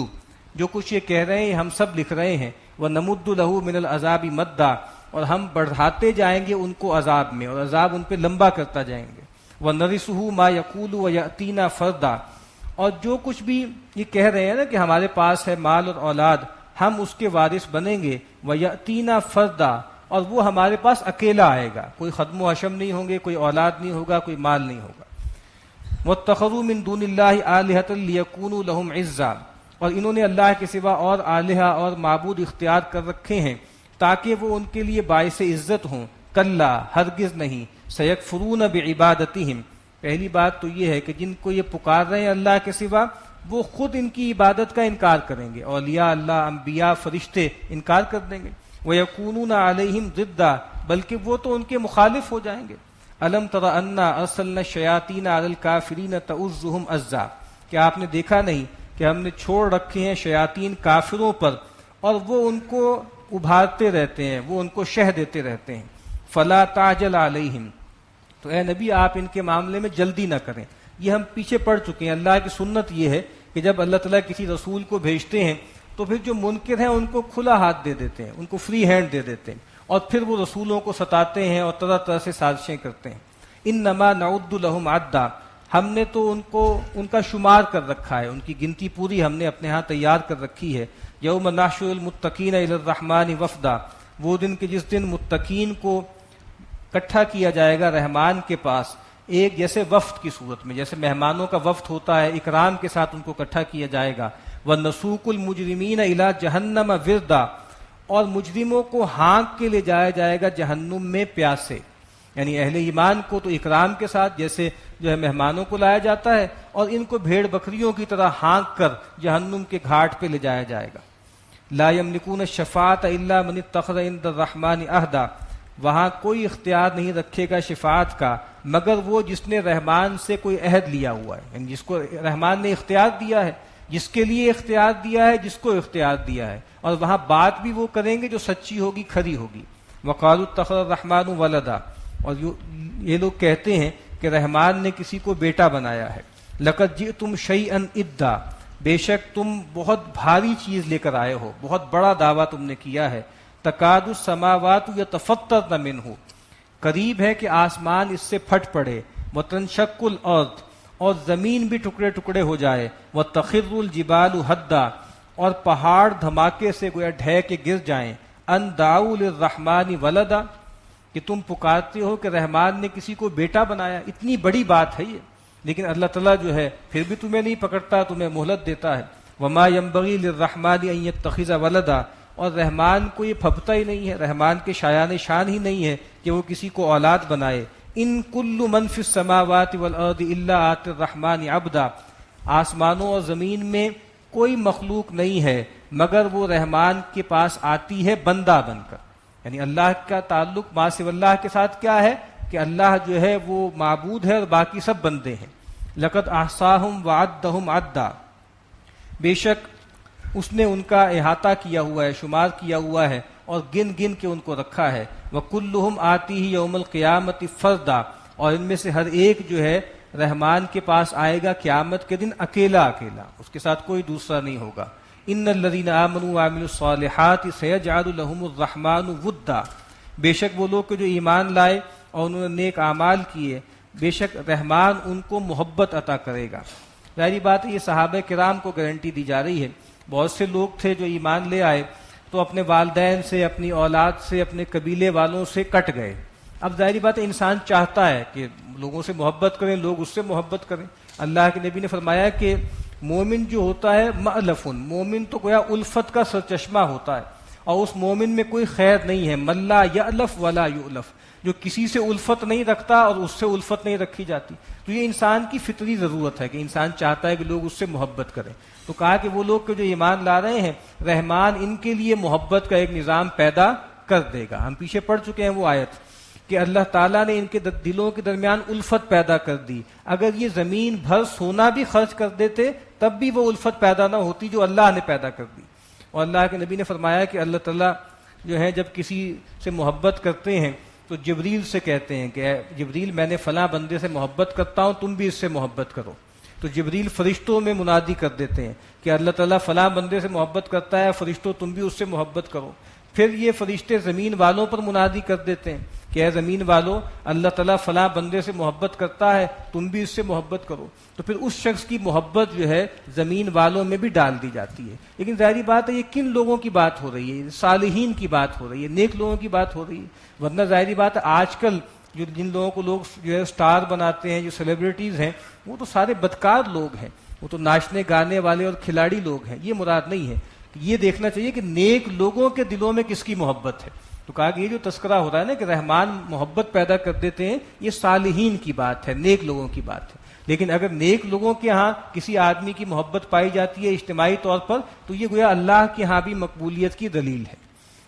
جو کچھ یہ کہہ رہے ہیں ہم سب لکھ رہے ہیں۔ ونمد لہ من العذاب مدا، اور ہم بڑھاتے جائیں گے ان کو عذاب میں، اور عذاب ان پہ لمبا کرتا جائیں گے۔ وَنَرِثُهُ مَا يَقُولُ وَيَأْتِينَا فَرْدًا، اور جو کچھ بھی یہ کہہ رہے ہیں نا کہ ہمارے پاس ہے مال اور اولاد، ہم اس کے وارث بنیں گے۔ وَيَأْتِينَا فَرْدًا، اور وہ ہمارے پاس اکیلا آئے گا، کوئی خدم و حشم نہیں ہوں گے، کوئی اولاد نہیں ہوگا، کوئی مال نہیں ہوگا۔ وَاتَّخَذُوا مِن دُونِ اللَّهِ آلِهَةً لِيَكُونُوا لَهُمْ عِزًّا، اور انہوں نے اللہ کے سوا اور آلہہ اور معبود اختیار کر رکھے ہیں تاکہ وہ ان کے لیے باعث عزت ہوں۔ کلا، ہرگز نہیں۔ سیکفرون بعبادتہم، پہلی بات تو یہ ہے کہ جن کو یہ پکار رہے ہیں اللہ کے سوا وہ خود ان کی عبادت کا انکار کریں گے، اولیاء اللہ، انبیاء، فرشتے انکار کر دیں گے۔ وَيَكُونُونَ عَلَيْهِمْ ضِدًّا، بلکہ وہ تو ان کے مخالف ہو جائیں گے۔ أَلَمْ تَرَ أَنَّا أَرْسَلْنَا الشَّيَاطِينَ عَلَى الْكَافِرِينَ تَؤُزُّهُمْ أَزًّا، کیا آپ نے دیکھا نہیں کہ ہم نے چھوڑ رکھے ہیں شیاطین کافروں پر اور وہ ان کو ابھارتے رہتے ہیں، وہ ان کو شہ دیتے رہتے ہیں۔ فَلَا تَعْجَلْ عَلَيْهِمْ، تو اے نبی آپ ان کے معاملے میں جلدی نہ کریں۔ یہ ہم پیچھے پڑھ چکے ہیں، اللہ کی سنت یہ ہے کہ جب اللہ تعالیٰ کسی رسول کو بھیجتے ہیں تو پھر جو منکر ہیں ان کو کھلا ہاتھ دے دیتے ہیں، ان کو فری ہینڈ دے دیتے ہیں، اور پھر وہ رسولوں کو ستاتے ہیں اور طرح طرح سے سازشیں کرتے ہیں۔ انما نعد لهم عدا، ہم نے تو ان کا شمار کر رکھا ہے، ان کی گنتی پوری ہم نے اپنے ہاں تیار کر رکھی ہے۔ یوم نحشر المتقین الی الرحمن وفدا، وہ دن کہ جس دن متقین کو اکٹھا کیا جائے گا رحمان کے پاس، ایک جیسے وفد کی صورت میں، جیسے مہمانوں کا وفد ہوتا ہے اکرام کے ساتھ ان کو اکٹھا کیا جائے گا۔ وَنَسُوقُ الْمُجْرِمِينَ إِلَىٰ جَهَنَّمَ وِرْدًا، اور مجرموں کو ہانک کے لے جایا جائے گا جہنم میں پیاسے، یعنی اہل ایمان کو تو اکرام کے ساتھ جیسے جو ہے مہمانوں کو لایا جاتا ہے، اور ان کو بھیڑ بکریوں کی طرح ہانک کر جہنم کے گھاٹ پہ لے جایا جائے گا۔ لا يملكون الشفاعة الا من اتخذ عند الرحمن عہدا، وہاں کوئی اختیار نہیں رکھے گا شفاعت کا مگر وہ جس نے رحمان سے کوئی عہد لیا ہوا ہے، یعنی جس کو رحمان نے اختیار دیا ہے، جس کے لیے اختیار دیا ہے، جس کو اختیار دیا ہے، اور وہاں بات بھی وہ کریں گے جو سچی ہوگی، کھری ہوگی۔ وقالوا اتخذ الرحمن ولدا، اور یہ لوگ کہتے ہیں کہ رحمان نے کسی کو بیٹا بنایا ہے۔ لقد جئتم شیئا ادا، بے شک تم بہت بھاری چیز لے کر آئے ہو، بہت بڑا دعویٰ تم نے کیا ہے. تکاد السماوات یتفطرن منہ، قریب ہے کہ آسمان اس سے پھٹ پڑے. وتنشق الارض، اور زمین بھی ٹکڑے ٹکڑے ہو جائے. وتخر الجبال ہدا، اور پہاڑ دھماکے سے گویا ڈھہ کے گر جائیں. ان دعوا للرحمن ولدا، کہ تم پکارتے ہو کہ رحمان نے کسی کو بیٹا بنایا. اتنی بڑی بات ہے یہ، لیکن اللہ تعالیٰ جو ہے پھر بھی تمہیں نہیں پکڑتا، تمہیں مہلت دیتا ہے. وما ينبغي للرحمن ان يتخذ ولدا، اور رحمان کو یہ پھبتا ہی نہیں ہے، رحمان کے شایان شان ہی نہیں ہے کہ وہ کسی کو اولاد بنائے. ان کل من فی السماوات والارض الا آتی الرحمن عبدا، آسمانوں اور زمین میں کوئی مخلوق نہیں ہے مگر وہ رحمان کے پاس آتی ہے بندہ بن کر. یعنی اللہ کا تعلق ما سوی اللہ کے ساتھ کیا ہے کہ اللہ جو ہے وہ معبود ہے اور باقی سب بندے ہیں. لقد احصاہم وعدہم عدا، بے شک اس نے ان کا احاطہ کیا ہوا ہے، شمار کیا ہوا ہے اور گن گن کے ان کو رکھا ہے. وکلہم آتیہ یوم القیامۃ فردا، اور ان میں سے ہر ایک جو ہے رحمان کے پاس آئے گا قیامت کے دن اکیلا اکیلا، اس کے ساتھ کوئی دوسرا نہیں ہوگا. ان الذین آمنوا وعملوا الصالحات سیجعل لهم الرحمن ودا، بے شک وہ لوگ جو ایمان لائے اور انہوں نے نیک اعمال کیے، بے شک رحمان ان کو محبت عطا کرے گا. ظاہری بات ہے یہ صحابہ کرام کو گارنٹی دی جا رہی ہے. بہت سے لوگ تھے جو ایمان لے آئے تو اپنے والدین سے، اپنی اولاد سے، اپنے قبیلے والوں سے کٹ گئے. اب ظاہری بات ہے انسان چاہتا ہے کہ لوگوں سے محبت کریں، لوگ اس سے محبت کریں. اللہ کے نبی نے فرمایا کہ مومن جو ہوتا ہے مألفن، مومن تو گویا الفت کا سرچشمہ ہوتا ہے، اور اس مومن میں کوئی خیر نہیں ہے. من لا یألف ولا یؤلف، جو کسی سے الفت نہیں رکھتا اور اس سے الفت نہیں رکھی جاتی. تو یہ انسان کی فطری ضرورت ہے کہ انسان چاہتا ہے کہ لوگ اس سے محبت کریں. تو کہا کہ وہ لوگ جو ایمان لا رہے ہیں رحمان ان کے لیے محبت کا ایک نظام پیدا کر دے گا. ہم پیچھے پڑھ چکے ہیں وہ آیت کہ اللہ تعالیٰ نے ان کے دلوں کے درمیان الفت پیدا کر دی. اگر یہ زمین بھر سونا بھی خرچ کر دیتے تب بھی وہ الفت پیدا نہ ہوتی جو اللہ نے پیدا کر دی. اور اللہ کے نبی نے فرمایا کہ اللہ تعالیٰ جو ہے جب کسی سے محبت کرتے ہیں تو جبریل سے کہتے ہیں کہ اے جبریل میں نے فلاں بندے سے محبت کرتا ہوں، تم بھی اس سے محبت کرو. تو جبریل فرشتوں میں منادی کر دیتے ہیں کہ اللہ تعالیٰ فلاں بندے سے محبت کرتا ہے، فرشتوں تم بھی اس سے محبت کرو. پھر یہ فرشتے زمین والوں پر منادی کر دیتے ہیں کہ اے زمین والوں اللہ تعالیٰ فلاں بندے سے محبت کرتا ہے، تم بھی اس سے محبت کرو. تو پھر اس شخص کی محبت جو ہے زمین والوں میں بھی ڈال دی جاتی ہے. لیکن ظاہری بات ہے یہ کن لوگوں کی بات ہو رہی ہے؟ صالحین کی بات ہو رہی ہے، نیک لوگوں کی بات ہو رہی ہے. ورنہ ظاہری بات ہے آج کل جو جن لوگوں کو لوگ جو ہے سٹار بناتے ہیں، جو سیلیبریٹیز ہیں، وہ تو سارے بدکار لوگ ہیں، وہ تو ناچنے گانے والے اور کھلاڑی لوگ ہیں. یہ مراد نہیں ہے. یہ دیکھنا چاہیے کہ نیک لوگوں کے دلوں میں کس کی محبت ہے. تو کہا کہ یہ جو تذکرہ ہو رہا ہے نا کہ رحمان محبت پیدا کر دیتے ہیں، یہ صالحین کی بات ہے، نیک لوگوں کی بات ہے. لیکن اگر نیک لوگوں کے ہاں کسی آدمی کی محبت پائی جاتی ہے اجتماعی طور پر تو یہ گویا اللہ کے ہاں بھی مقبولیت کی دلیل ہے.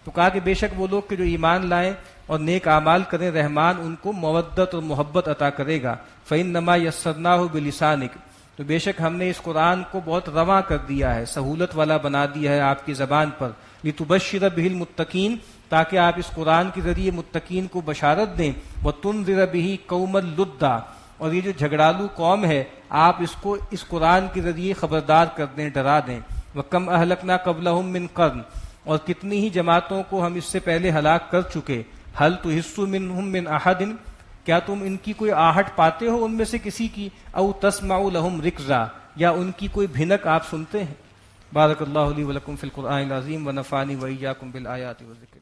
تو کہا کہ بے شک وہ لوگ کہ جو ایمان لائیں اور نیک اعمال کریں رحمان ان کو مودت اور محبت عطا کرے گا. فإنما يسرناه بلسانک، تو بے شک ہم نے اس قرآن کو بہت رواں کر دیا ہے، سہولت والا بنا دیا ہے آپ کی زبان پر. لتبشر به المتقین، تاکہ آپ اس قرآن کے ذریعے متقین کو بشارت دیں. وتنذر به قوما لدا، اور یہ جو جھگڑالو قوم ہے آپ اس کو اس قرآن کے ذریعے خبردار کر دیں، ڈرا دیں. وکم اہلکنا قبلہم من قرن، اور کتنی ہی جماعتوں کو ہم اس سے پہلے ہلاک کر چکے. حل تحس منہم من احد، کیا تم ان کی کوئی آہٹ پاتے ہو ان میں سے کسی کی؟ او تسمع لہم رکزا، یا ان کی کوئی بھنک آپ سنتے ہیں؟ بارک اللہ لی ولکم فی القرآن العظیم ونفعنی وإیاکم بالآیات والذکر.